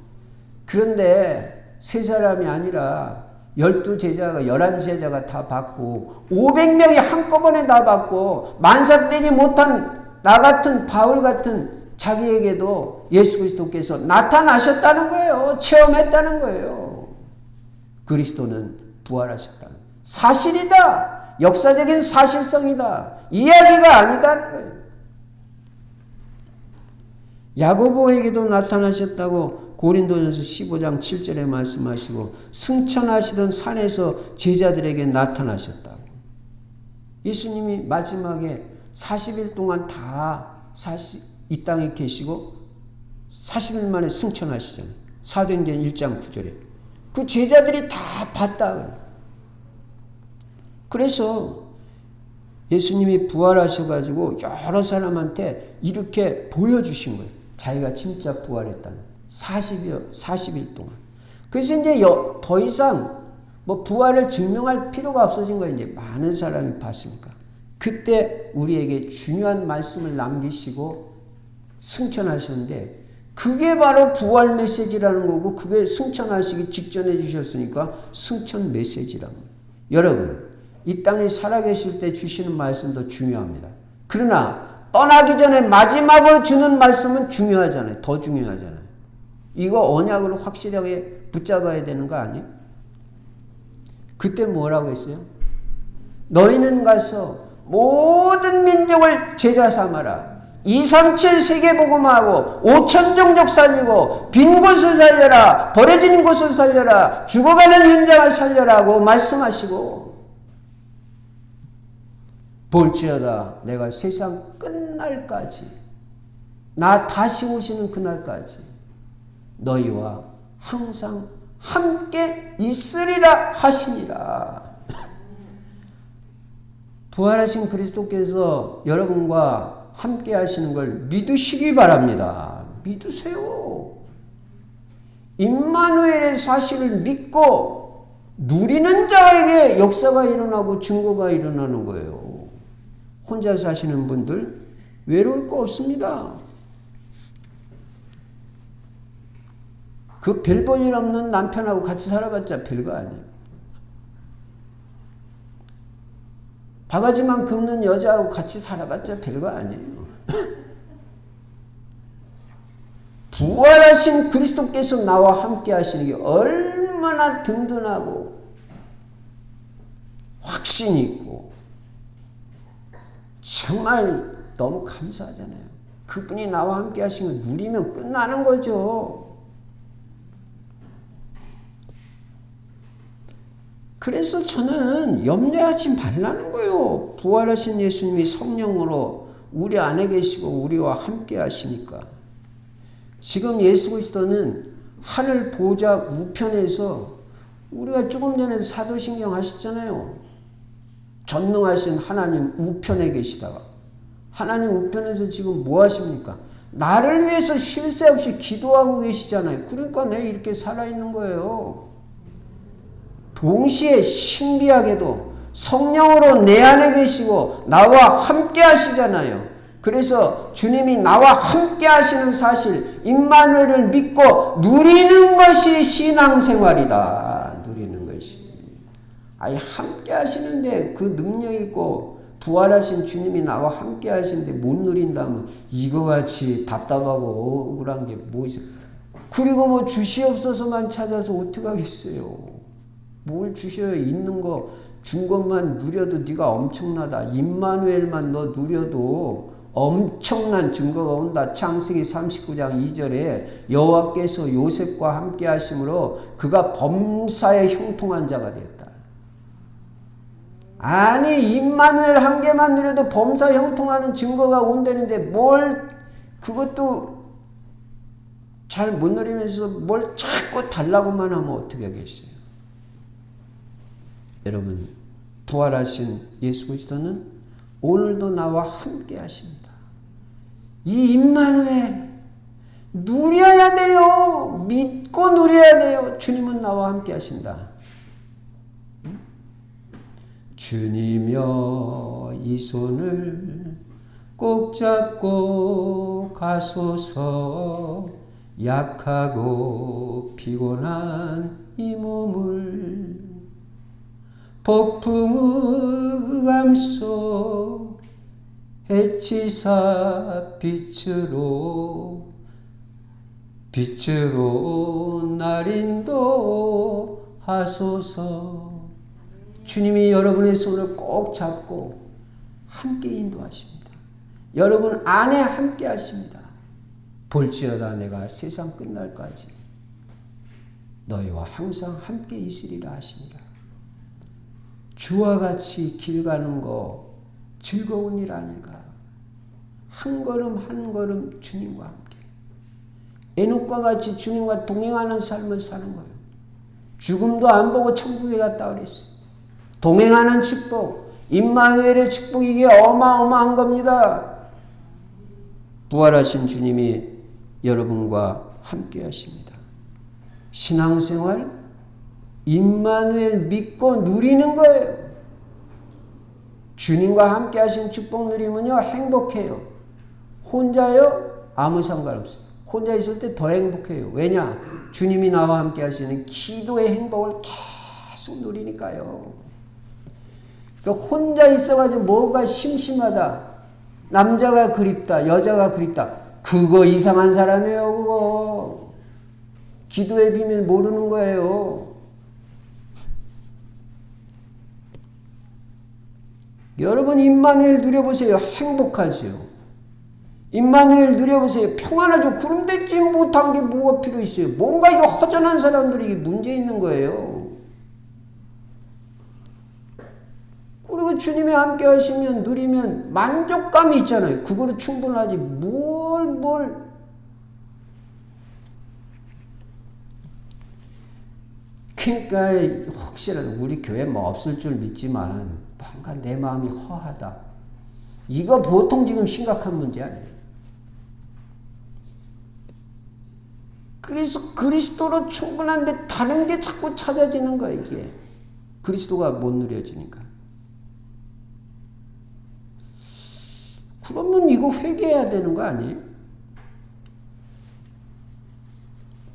그런데 세 사람이 아니라 12제자가 11제자가 다 받고 500명이 한꺼번에 다 받고 만삭되지 못한 나 같은 바울 같은 자기에게도 예수 그리스도께서 나타나셨다는 거예요. 체험했다는 거예요. 그리스도는 부활하셨다는 사실이다. 역사적인 사실성이다. 이야기가 아니다는 거예요. 야고보에게도 나타나셨다고 고린도전서 15장 7절에 말씀하시고 승천하시던 산에서 제자들에게 나타나셨다고. 예수님이 마지막에 40일 동안 다 이 땅에 계시고 40일 만에 승천하시잖아요. 사도행전 1장 9절에. 그 제자들이 다 봤다 그래요. 그래서 예수님이 부활하셔가지고 여러 사람한테 이렇게 보여주신 거예요. 자기가 진짜 부활했다는 40일 동안. 그래서 이제 더 이상 뭐 부활을 증명할 필요가 없어진 거예요. 이제 많은 사람이 봤으니까. 그때 우리에게 중요한 말씀을 남기시고 승천하셨는데 그게 바로 부활 메시지라는 거고 그게 승천하시기 직전에 주셨으니까 승천 메시지라는 거예요. 여러분 이 땅에 살아계실 때 주시는 말씀도 중요합니다. 그러나 떠나기 전에 마지막으로 주는 말씀은 중요하잖아요. 더 중요하잖아요. 이거 언약으로 확실하게 붙잡아야 되는 거 아니에요? 그때 뭐라고 했어요? 너희는 가서 모든 민족을 제자 삼아라. 237 세계복음하고 5천 종족 살리고 빈 곳을 살려라. 버려진 곳을 살려라. 죽어가는 현장을 살려라고 말씀하시고 볼지어다 내가 세상 끝날까지 나 다시 오시는 그날까지 너희와 항상 함께 있으리라 하시니라. 부활하신 그리스도께서 여러분과 함께 하시는 걸 믿으시기 바랍니다. 믿으세요. 임마누엘의 사실을 믿고 누리는 자에게 역사가 일어나고 증거가 일어나는 거예요. 혼자 사시는 분들 외로울 거 없습니다. 그 별 볼 일 없는 남편하고 같이 살아봤자 별거 아니에요. 바가지만 긁는 여자하고 같이 살아봤자 별거 아니에요. 부활하신 그리스도께서 나와 함께 하시는 게 얼마나 든든하고 확신이 있고 정말 너무 감사하잖아요. 그분이 나와 함께 하시는 걸 누리면 끝나는 거죠. 그래서 저는 염려하지 말라는 거예요. 부활하신 예수님이 성령으로 우리 안에 계시고 우리와 함께 하시니까. 지금 예수 그리스도는 하늘 보좌 우편에서 우리가 조금 전에도 사도신경 하셨잖아요. 전능하신 하나님 우편에 계시다가 하나님 우편에서 지금 뭐 하십니까? 나를 위해서 쉴 새 없이 기도하고 계시잖아요. 그러니까 내가 이렇게 살아있는 거예요. 동시에 신비하게도 성령으로 내 안에 계시고 나와 함께 하시잖아요. 그래서 주님이 나와 함께 하시는 사실 임마누엘을 믿고 누리는 것이 신앙생활이다. 누리는 것이. 아예 함께 하시는데 그 능력 있고 부활하신 주님이 나와 함께 하시는데 못 누린다면 이거같이 답답하고 억울한 게 뭐 있어요. 그리고 뭐 주시옵소서만 찾아서 어떡하겠어요. 뭘 주셔요. 있는 거 준 것만 누려도 네가 엄청나다. 임마누엘만 너 누려도 엄청난 증거가 온다. 창세기 39장 2절에 여호와께서 요셉과 함께 하심으로 그가 범사에 형통한 자가 되었다. 아니 임마누엘 한 개만 누려도 범사 형통하는 증거가 온다는데 뭘 그것도 잘 못 누리면서 뭘 자꾸 달라고만 하면 어떻게 하겠어요. 여러분 부활하신 예수 그리스도는 오늘도 나와 함께 하십니다. 이 임마누엘 누려야 돼요. 믿고 누려야 돼요. 주님은 나와 함께 하신다. 주님여 이 손을 꼭 잡고 가소서. 약하고 피곤한 이 몸을 폭풍의 감속 해치사 빛으로 날 인도하소서. 주님이 여러분의 손을 꼭 잡고 함께 인도하십니다. 여러분 안에 함께 하십니다. 볼지어다 내가 세상 끝날까지 너희와 항상 함께 있으리라 하시니라. 주와 같이 길 가는 거 즐거운 일 아닌가. 한 걸음 한 걸음 주님과 함께 에녹과 같이 주님과 동행하는 삶을 사는 거예요. 죽음도 안 보고 천국에 갔다 그랬어요. 동행하는 축복, 임마누엘의 축복, 이게 어마어마한 겁니다. 부활하신 주님이 여러분과 함께 하십니다. 신앙생활 임마누엘 믿고 누리는 거예요. 주님과 함께 하신 축복 누리면요 행복해요. 혼자요? 아무 상관없어요. 혼자 있을 때 더 행복해요. 왜냐? 주님이 나와 함께 하시는 기도의 행복을 계속 누리니까요. 그러니까 혼자 있어가지고 뭐가 심심하다, 남자가 그립다, 여자가 그립다, 그거 이상한 사람이에요. 그거 기도의 비밀 모르는 거예요. 여러분 임마누엘 누려보세요. 행복하지요. 임마누엘 누려보세요. 평안하죠. 그런데 지금 못한 게 뭐가 필요 있어요. 뭔가 이거 허전한 사람들이 이게 문제 있는 거예요. 그리고 주님이 함께 하시면 누리면 만족감이 있잖아요. 그거로 충분하지. 그러니까 혹시라도 우리 교회 뭐 없을 줄 믿지만 뭔가 내 마음이 허하다. 이거 보통 지금 심각한 문제 아니에요. 그래서 그리스도로 충분한데 다른 게 자꾸 찾아지는 거야, 이게. 그리스도가 못 누려지니까. 그러면 이거 회개해야 되는 거 아니에요?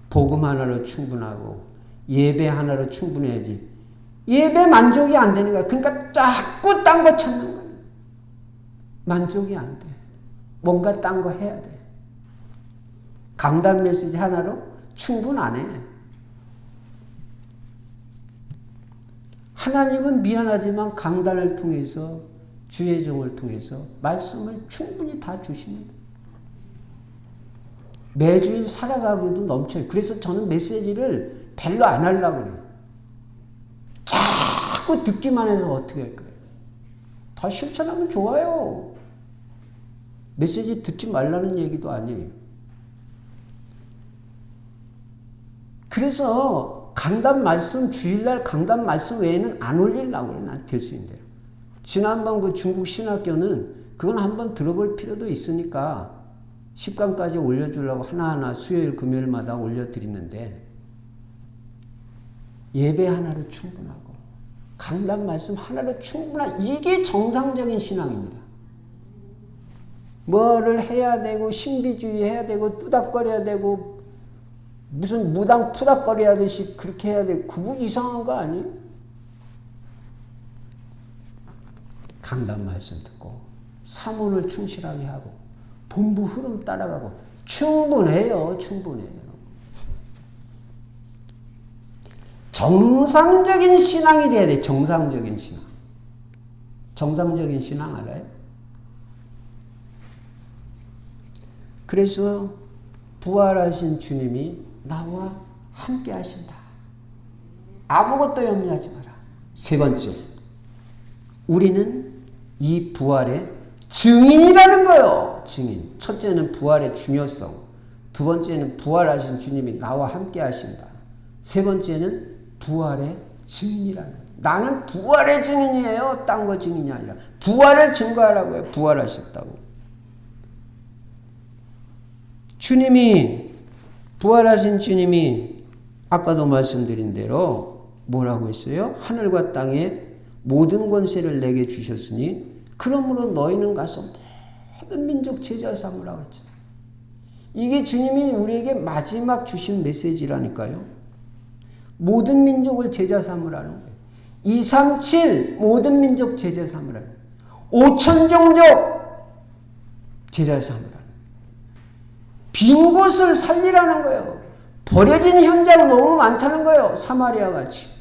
복음 하나로 충분하고 예배 하나로 충분해야지. 예배 만족이 안 되는 거야. 그러니까 자꾸 딴 거 찾는 거야. 만족이 안 돼. 뭔가 딴 거 해야 돼. 강단 메시지 하나로 충분 안 해. 하나님은 미안하지만 강단을 통해서 주의 종을 통해서 말씀을 충분히 다 주십니다. 매주일 살아가고도 넘쳐요. 그래서 저는 메시지를 별로 안 하려고 해요. 자꾸 듣기만 해서 어떻게 할 거예요. 다 실천하면 좋아요. 메시지 듣지 말라는 얘기도 아니에요. 그래서 강단 말씀, 주일날 강단 말씀 외에는 안 올리려고 그래요. 난 될 수 있는 대로. 지난번 그 중국 신학교는 그건 한번 들어볼 필요도 있으니까 10강까지 올려주려고 하나하나 수요일 금요일마다 올려드리는데 예배 하나로 충분하고 강단 말씀 하나로 충분한, 이게 정상적인 신앙입니다. 뭐를 해야 되고 신비주의 해야 되고 뚜닥거려야 되고 무슨 무당 푸닥거리하듯이 그렇게 해야 되고 그거 이상한 거 아니에요? 강단 말씀 듣고 사문을 충실하게 하고 본부 흐름 따라가고 충분해요. 충분해요. 정상적인 신앙이 돼야 돼. 정상적인 신앙. 정상적인 신앙 알아요? 그래서 부활하신 주님이 나와 함께 하신다. 아무것도 염려하지 마라. 세 번째, 우리는 이 부활의 증인이라는 거예요. 증인. 첫째는 부활의 중요성. 두 번째는 부활하신 주님이 나와 함께 하신다. 세 번째는 부활의 증인이라는 거예요. 나는 부활의 증인이에요. 딴 거 증인이 아니라 부활을 증거하라고요. 부활하셨다고. 주님이, 부활하신 주님이 아까도 말씀드린 대로 뭐라고 했어요? 하늘과 땅의 모든 권세를 내게 주셨으니 그러므로 너희는 가서 모든 민족 제자 삼으라 그랬잖아요. 이게 주님이 우리에게 마지막 주신 메시지라니까요. 모든 민족을 제자 삼으라는 거예요. 237 모든 민족 제자 삼으라는 거예요. 5천 종족 제자 삼으라는 거예요. 빈 곳을 살리라는 거예요. 버려진 현장 너무 많다는 거예요. 사마리아 같이.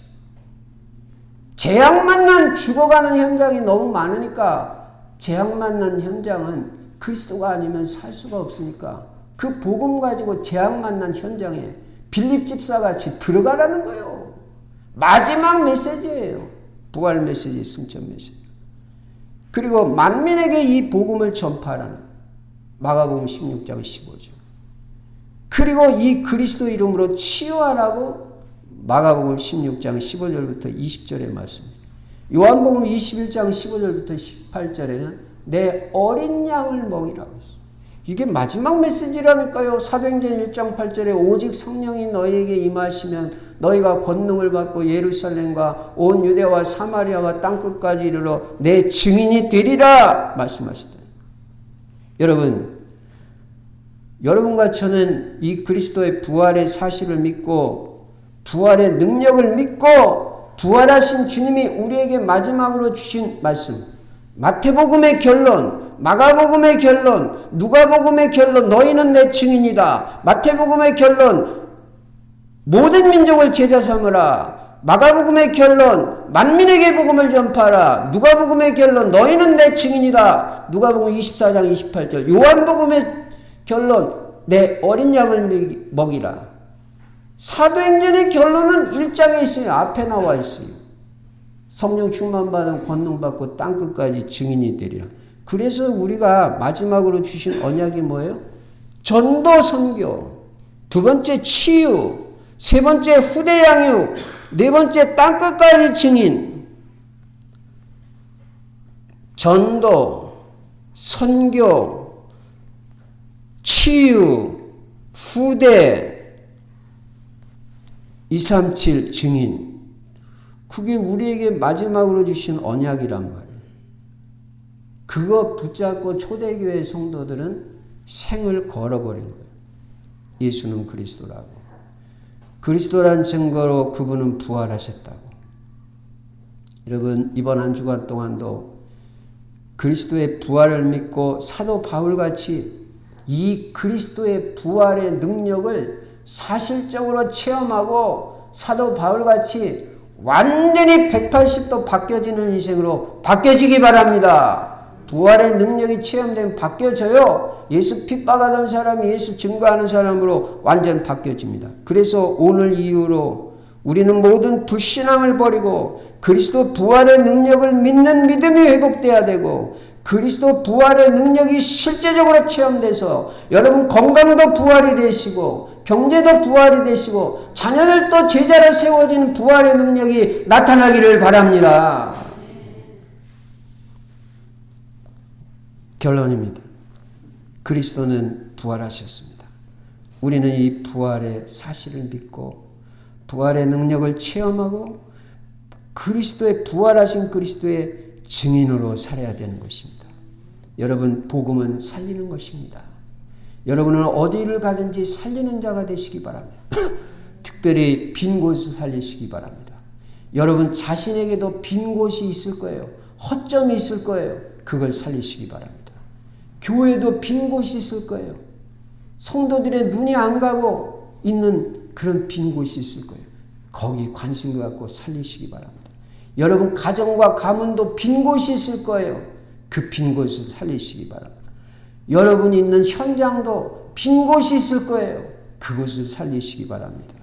재앙 만난 죽어가는 현장이 너무 많으니까 재앙 만난 현장은 그리스도가 아니면 살 수가 없으니까 그 복음 가지고 재앙 만난 현장에 빌립 집사같이 들어가라는 거예요. 마지막 메시지예요. 부활 메시지, 승천 메시지. 그리고 만민에게 이 복음을 전파하라는 거예요. 마가복음 16장 15절. 그리고 이 그리스도 이름으로 치유하라고 마가복음 16장 15절부터 20절의 말씀입니다. 요한복음 21장 15절부터 18절에는 내 어린 양을 먹이라고 했어요. 이게 마지막 메시지라니까요. 사도행전 1장 8절에 오직 성령이 너희에게 임하시면 너희가 권능을 받고 예루살렘과 온 유대와 사마리아와 땅끝까지 이르러 내 증인이 되리라 말씀하시다. 여러분과 저는 이 그리스도의 부활의 사실을 믿고 부활의 능력을 믿고 부활하신 주님이 우리에게 마지막으로 주신 말씀, 마태복음의 결론, 마가복음의 결론, 누가복음의 결론, 너희는 내 증인이다. 마태복음의 결론, 모든 민족을 제자 삼으라. 마가복음의 결론, 만민에게 복음을 전파하라. 누가복음의 결론, 너희는 내 증인이다. 누가복음 24장 28절. 요한복음의 결론, 내 어린 양을 먹이라. 사도행전의 결론은 1장에 있어요. 앞에 나와 있어요. 성령 충만받은 권능 받고 땅끝까지 증인이 되리라. 그래서 우리가 마지막으로 주신 언약이 뭐예요? 전도 선교, 두 번째 치유, 세 번째 후대 양육, 네 번째 땅끝까지 증인. 전도, 선교, 치유, 후대, 237 증인. 그게 우리에게 마지막으로 주신 언약이란 말이에요. 그거 붙잡고 초대교회 성도들은 생을 걸어버린 거예요. 예수는 그리스도라고. 그리스도란 증거로 그분은 부활하셨다고. 여러분, 이번 한 주간 동안도 그리스도의 부활을 믿고 사도 바울같이 이 그리스도의 부활의 능력을 사실적으로 체험하고 사도 바울같이 완전히 180도 바뀌어지는 인생으로 바뀌어지기 바랍니다. 부활의 능력이 체험되면 바뀌어져요. 예수 핍박하던 사람이 예수 증거하는 사람으로 완전 바뀌어집니다. 그래서 오늘 이후로 우리는 모든 불신앙을 버리고 그리스도 부활의 능력을 믿는 믿음이 회복돼야 되고 그리스도 부활의 능력이 실제적으로 체험돼서 여러분 건강도 부활이 되시고 경제도 부활이 되시고 자녀들도 제자로 세워지는 부활의 능력이 나타나기를 바랍니다. 결론입니다. 그리스도는 부활하셨습니다. 우리는 이 부활의 사실을 믿고 부활의 능력을 체험하고 그리스도의 부활하신 그리스도의 증인으로 살아야 되는 것입니다. 여러분, 복음은 살리는 것입니다. 여러분은 어디를 가든지 살리는 자가 되시기 바랍니다. 특별히 빈 곳을 살리시기 바랍니다. 여러분 자신에게도 빈 곳이 있을 거예요. 허점이 있을 거예요. 그걸 살리시기 바랍니다. 교회도 빈 곳이 있을 거예요. 성도들의 눈이 안 가고 있는 그런 빈 곳이 있을 거예요. 거기 관심을 갖고 살리시기 바랍니다. 여러분 가정과 가문도 빈 곳이 있을 거예요. 그 빈 곳을 살리시기 바랍니다. 여러분이 있는 현장도 빈 곳이 있을 거예요. 그곳을 살리시기 바랍니다.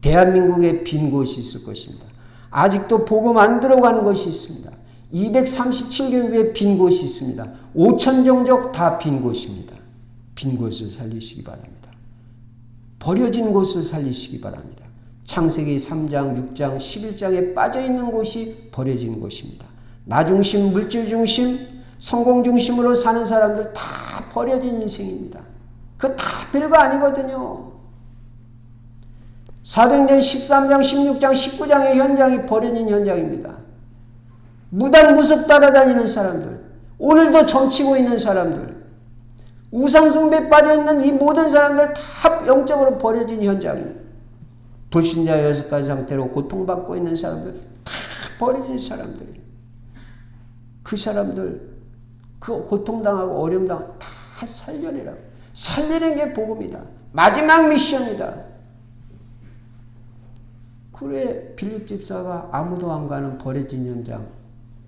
대한민국에 빈 곳이 있을 것입니다. 아직도 복음 안 들어가는 것이 있습니다. 237개국에 빈 곳이 있습니다. 5천 종족 다 빈 곳입니다. 빈 곳을 살리시기 바랍니다. 버려진 곳을 살리시기 바랍니다. 창세기 3장, 6장, 11장에 빠져있는 곳이 버려진 곳입니다. 나 중심, 물질 중심, 성공 중심으로 사는 사람들 다 버려진 인생입니다. 그거 다 별거 아니거든요. 사도행전 13장, 16장, 19장의 현장이 버려진 현장입니다. 무당무속 따라다니는 사람들, 오늘도 점치고 있는 사람들, 우상숭배에 빠져있는 이 모든 사람들 다 영적으로 버려진 현장입니다. 불신자 6가지 상태로 고통받고 있는 사람들 다 버려진 사람들이에요. 그 사람들 그 고통당하고 어려움당하고 다 살려내라고. 살리는 게 복음이다. 마지막 미션이다. 그래 빌립 집사가 아무도 안 가는 버려진 현장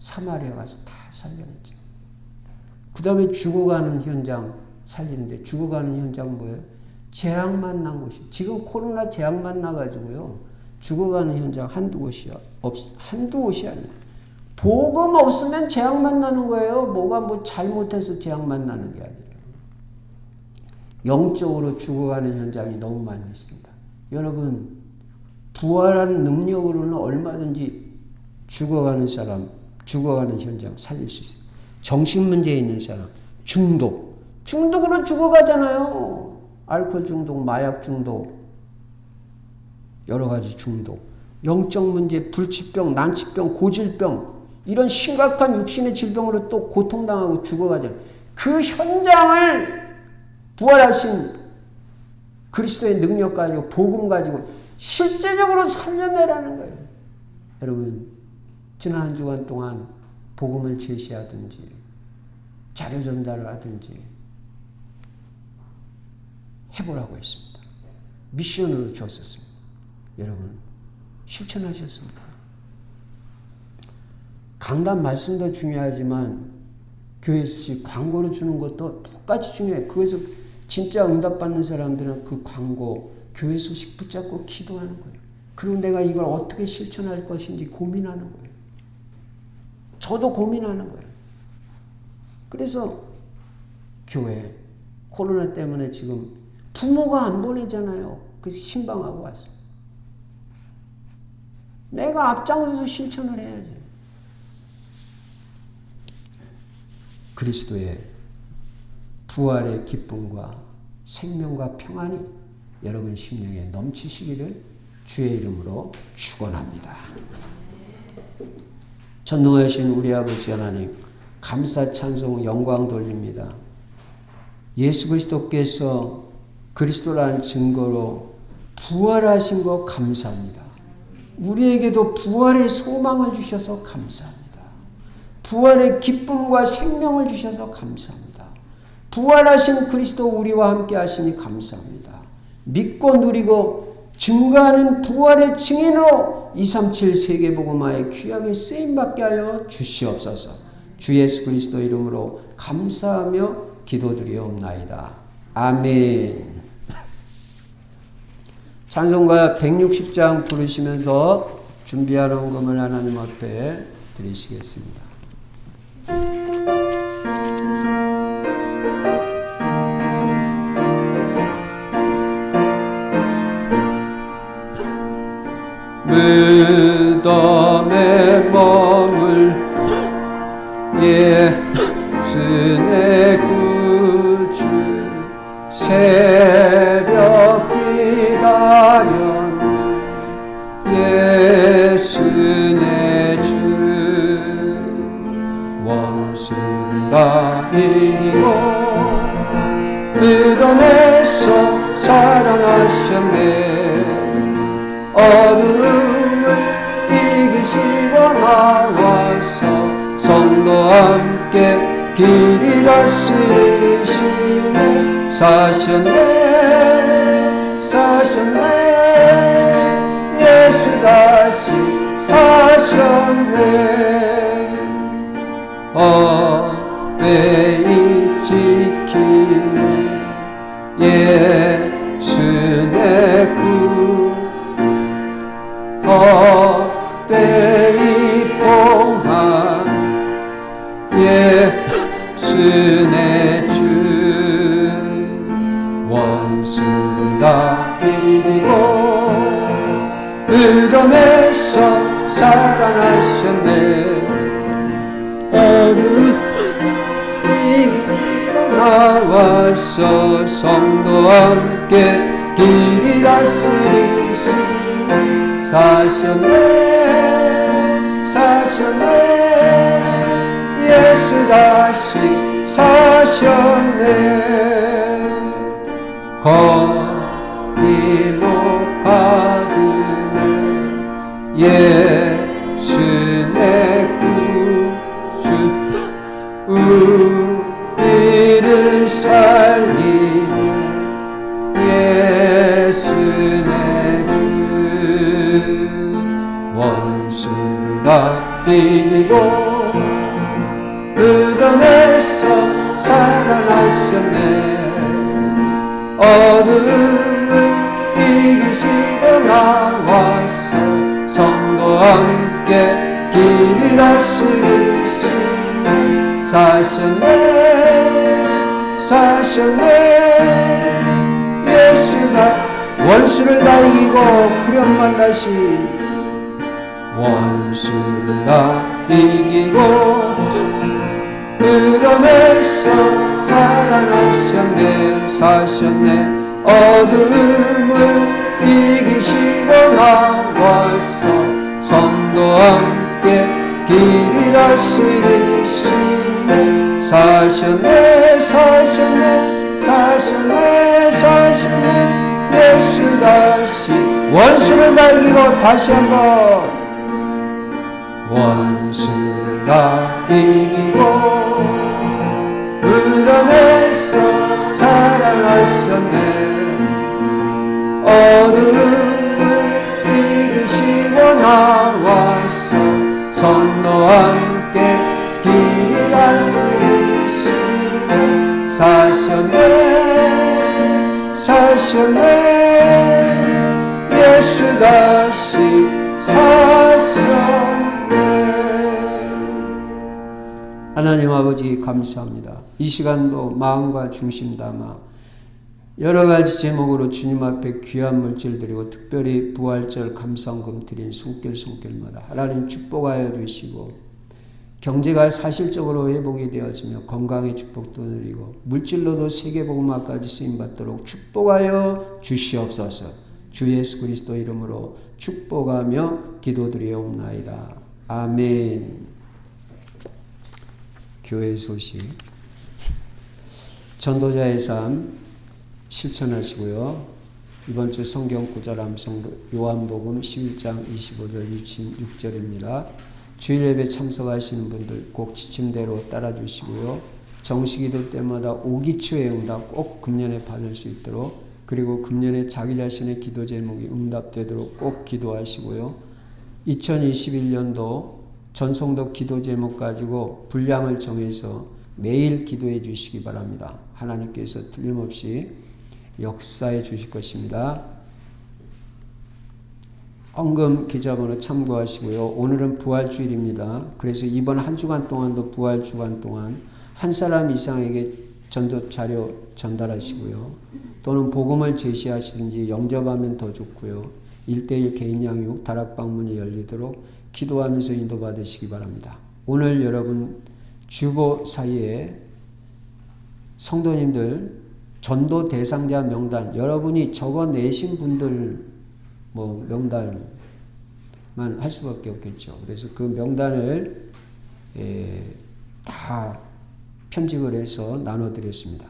사마리아 가서 다 살려냈죠. 그 다음에 죽어가는 현장 살리는데, 죽어가는 현장은 뭐예요? 재앙 만난 곳이. 지금 코로나 재앙 만나가지고요, 죽어가는 현장 한두 곳이야. 한두 곳이 아니야. 복음 없으면 재앙 만나는 거예요. 뭐가 뭐 잘못해서 재앙 만나는 게 아니라. 영적으로 죽어가는 현장이 너무 많이 있습니다. 여러분, 부활하는 능력으로는 얼마든지 죽어가는 사람, 죽어가는 현장 살릴 수 있어요. 정신문제에 있는 사람, 중독으로 죽어가잖아요. 알코올 중독, 마약 중독, 여러 가지 중독, 영적 문제, 불치병, 난치병, 고질병, 이런 심각한 육신의 질병으로 또 고통당하고 죽어가잖아요. 그 현장을 부활하신 그리스도의 능력 가지고, 복음 가지고 실제적으로 살려내라는 거예요. 여러분, 지난 한 주간 동안 복음을 제시하든지 자료 전달을 하든지 해보라고 했습니다. 미션으로 줬었습니다. 여러분, 실천하셨습니까? 강단 말씀도 중요하지만 교회에서 광고를 주는 것도 똑같이 중요해요. 그래서 진짜 응답받는 사람들은 그 광고, 교회 소식 붙잡고 기도하는 거예요. 그리고 내가 이걸 어떻게 실천할 것인지 고민하는 거예요. 저도 고민하는 거예요. 그래서 교회, 코로나 때문에 지금 부모가 안 보내잖아요. 그래서 신방하고 왔어요. 내가 앞장서서 실천을 해야지. 그리스도의 부활의 기쁨과 생명과 평안이 여러분 심령에 넘치시기를 주의 이름으로 축원합니다. 전능하신 우리 아버지 하나님, 감사 찬송 영광 돌립니다. 예수 그리스도께서 그리스도라는 증거로 부활하신 것 감사합니다. 우리에게도 부활의 소망을 주셔서 감사합니다. 부활의 기쁨과 생명을 주셔서 감사합니다. 부활하신 그리스도 우리와 함께 하시니 감사합니다. 믿고 누리고 증거하는 부활의 증인으로 237 세계복음화에 귀하게 쓰임받게 하여 주시옵소서. 주 예수 그리스도 이름으로 감사하며 기도드리옵나이다. 아멘. 찬송가 160장 부르시면서 준비한 헌금을 하나님 앞에 드리시겠습니다. 무덤에 머물 예수의 구주, 새벽 기다렸네 예수의 주. 원수를 다 이기고 무덤에서 살아나셨네. 어둠을 이기시고 나와서 성도와 함께 길이 다스리시네. 사셨네 예수 다시 사셨네. 헛되이 지키네 예수의 구. 헛되이 봉한 예수의 주. 원수를 다 이기고 무덤에서 살아나셨네. 어둠 이기고 나와서 성도와 함께 길이 다스리시네. 사셨네 예수 다시 사셨네. 거기 못 가두네. 예수 내 구주 우리를 살리네. 예수 내 주 원수를 다 이기고 뜯어내서 살아나셨네. 어둠을 이기시고 나와서 성도와 함께 길이 다스리시네. 사셨네 사셨네. 예수가 원수를 다 이기고 후련만 다시 원수를 다 이기고 그러면서 살아나셨네. 사셨네. 어둠을 이기시고 나와서 성도와 함께 길이 다스리시네. 사셨네 사셨네 사셨네 사셨네. 예수 다시 원수를 다 이기고 다시 한번 원수를 다 이기고 그러면서 살아나셨네. 어둠을 이기시고 나와서 성도와 함께 길이 다스리시네. 사셨네 사셨네. 예수 다시 사셨네. 하나님 아버지 감사합니다. 이 시간도 마음과 중심 담아 여러 가지 제목으로 주님 앞에 귀한 물질 드리고 특별히 부활절 감상금 드린 손길마다 하나님 축복하여 주시고 경제가 사실적으로 회복이 되어지며 건강의 축복도 누리고 물질로도 세계복음화까지 쓰임받도록 축복하여 주시옵소서. 주 예수 그리스도 이름으로 축복하며 기도드리옵나이다. 아멘. 교회 소식. 전도자의 삶 실천하시고요. 이번 주 성경 구절 암송 요한복음 11장 25절 26절입니다. 주일 예배 참석하시는 분들 꼭 지침대로 따라주시고요. 정식기도 때마다 오기초의 응답 꼭 금년에 받을 수 있도록, 그리고 금년에 자기 자신의 기도 제목이 응답되도록 꼭 기도하시고요. 2021년도 전성도 기도 제목 가지고 분량을 정해서 매일 기도해 주시기 바랍니다. 하나님께서 틀림없이 역사해 주실 것입니다. 헌금 계좌번호 참고하시고요. 오늘은 부활주일입니다. 그래서 이번 한 주간 동안도 부활주간 동안 한 사람 이상에게 전도 자료 전달하시고요. 또는 복음을 제시하시든지 영접하면 더 좋고요. 1:1 개인 양육 다락방문이 열리도록 기도하면서 인도받으시기 바랍니다. 오늘 여러분 주보 사이에 성도님들 전도 대상자 명단, 여러분이 적어내신 분들 명단만 할 수밖에 없겠죠. 그래서 그 명단을 다 편집을 해서 나눠드렸습니다.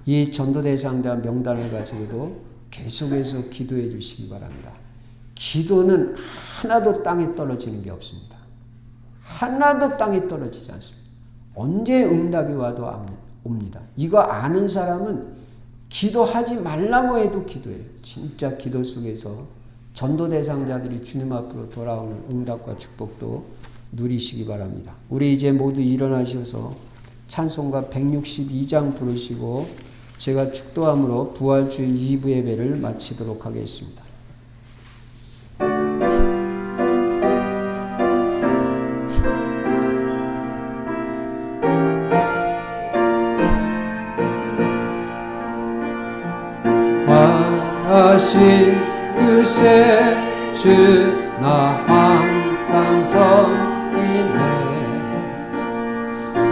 이 전도 대상자 명단을 가지고도 계속해서 기도해 주시기 바랍니다. 기도는 하나도 땅에 떨어지는 게 없습니다. 하나도 땅에 떨어지지 않습니다. 언제 응답이 와도 옵니다. 이거 아는 사람은 기도하지 말라고 해도 기도해요. 진짜 기도 속에서 전도 대상자들이 주님 앞으로 돌아오는 응답과 축복도 누리시기 바랍니다. 우리 이제 모두 일어나셔서 찬송가 162장 부르시고 제가 축도함으로 부활주일 2부 예배를 마치도록 하겠습니다. 하신 그새 주 나 항상 섬기네.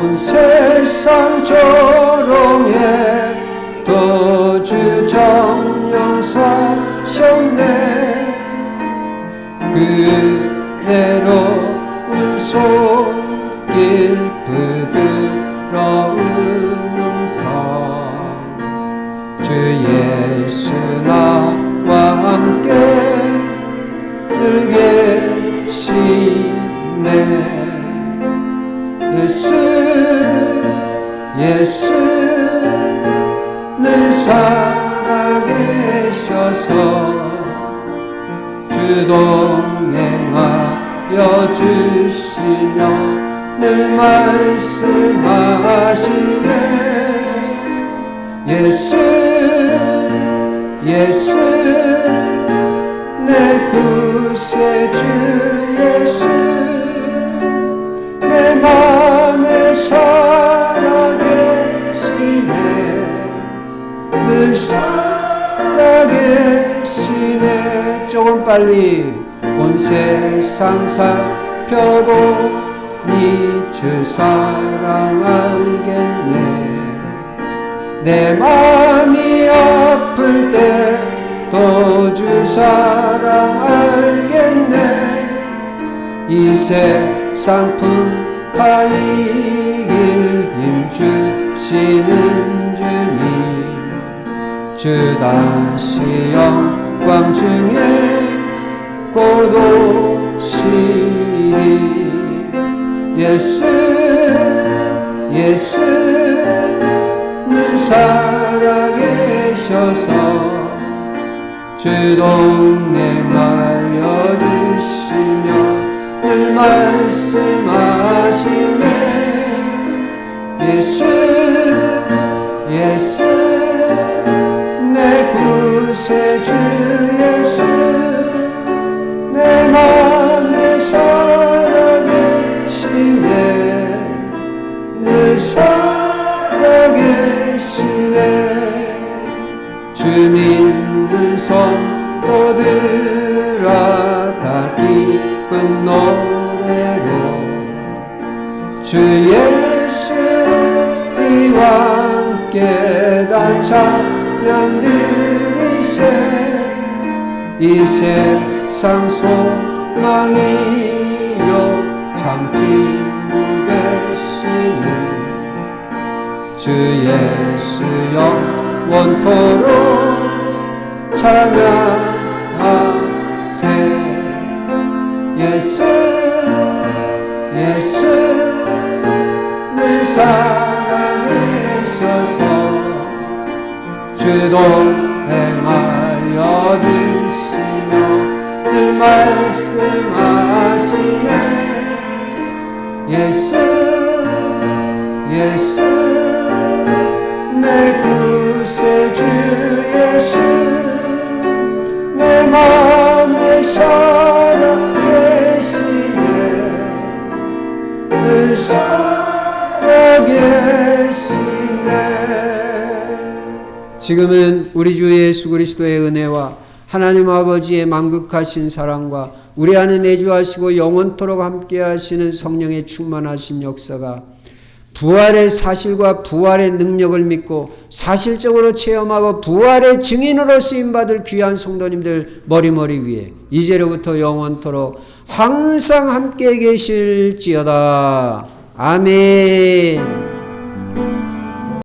온 세상 조롱에 도주 정령 서셨네. 그 해로운 손길 부드 음성 주 예수 나와 함께 늘 계시네 예수 늘 살아계셔서 주 동행하여 주시며 늘 말씀하시네 예수 내 구세주 예수 내 맘에 살아계시네 늘 살아계시네 조금 빨리 온 세상 살펴보니 주 사랑 알겠네 내 맘이 아플 때 또 주 사랑 알겠네 이 세상 풍파 이길 힘 주시는 주님 주 다시 영광 중에 곧 오시리 예수 늘 살아계셔서 주 동행하여 주시며 늘 말씀하시네 예수 내 구세주 예수 내 맘에 살아계시네 늘 살아계시네 주 믿는 성도들아 다 기쁜 노래로 주 예수 이와 함께 다 찬양 드리세 이 세상 소망이요 참 친구 되시는 주 예수 영원토록 찬양하세 예수 늘 살아계셔서 주 동행하여 주시며 늘 말씀하시네 예수 내 구세주 예수 내 맘에 살아계시네 늘 살아계시네 지금은 우리 주 예수 그리스도의 은혜와 하나님 아버지의 만극하신 사랑과 우리 안에 내주하시고 영원토록 함께 하시는 성령의 충만하신 역사가 부활의 사실과 부활의 능력을 믿고 사실적으로 체험하고 부활의 증인으로 쓰임받을 귀한 성도님들 머리머리 위에 이제로부터 영원토록 항상 함께 계실지어다. 아멘.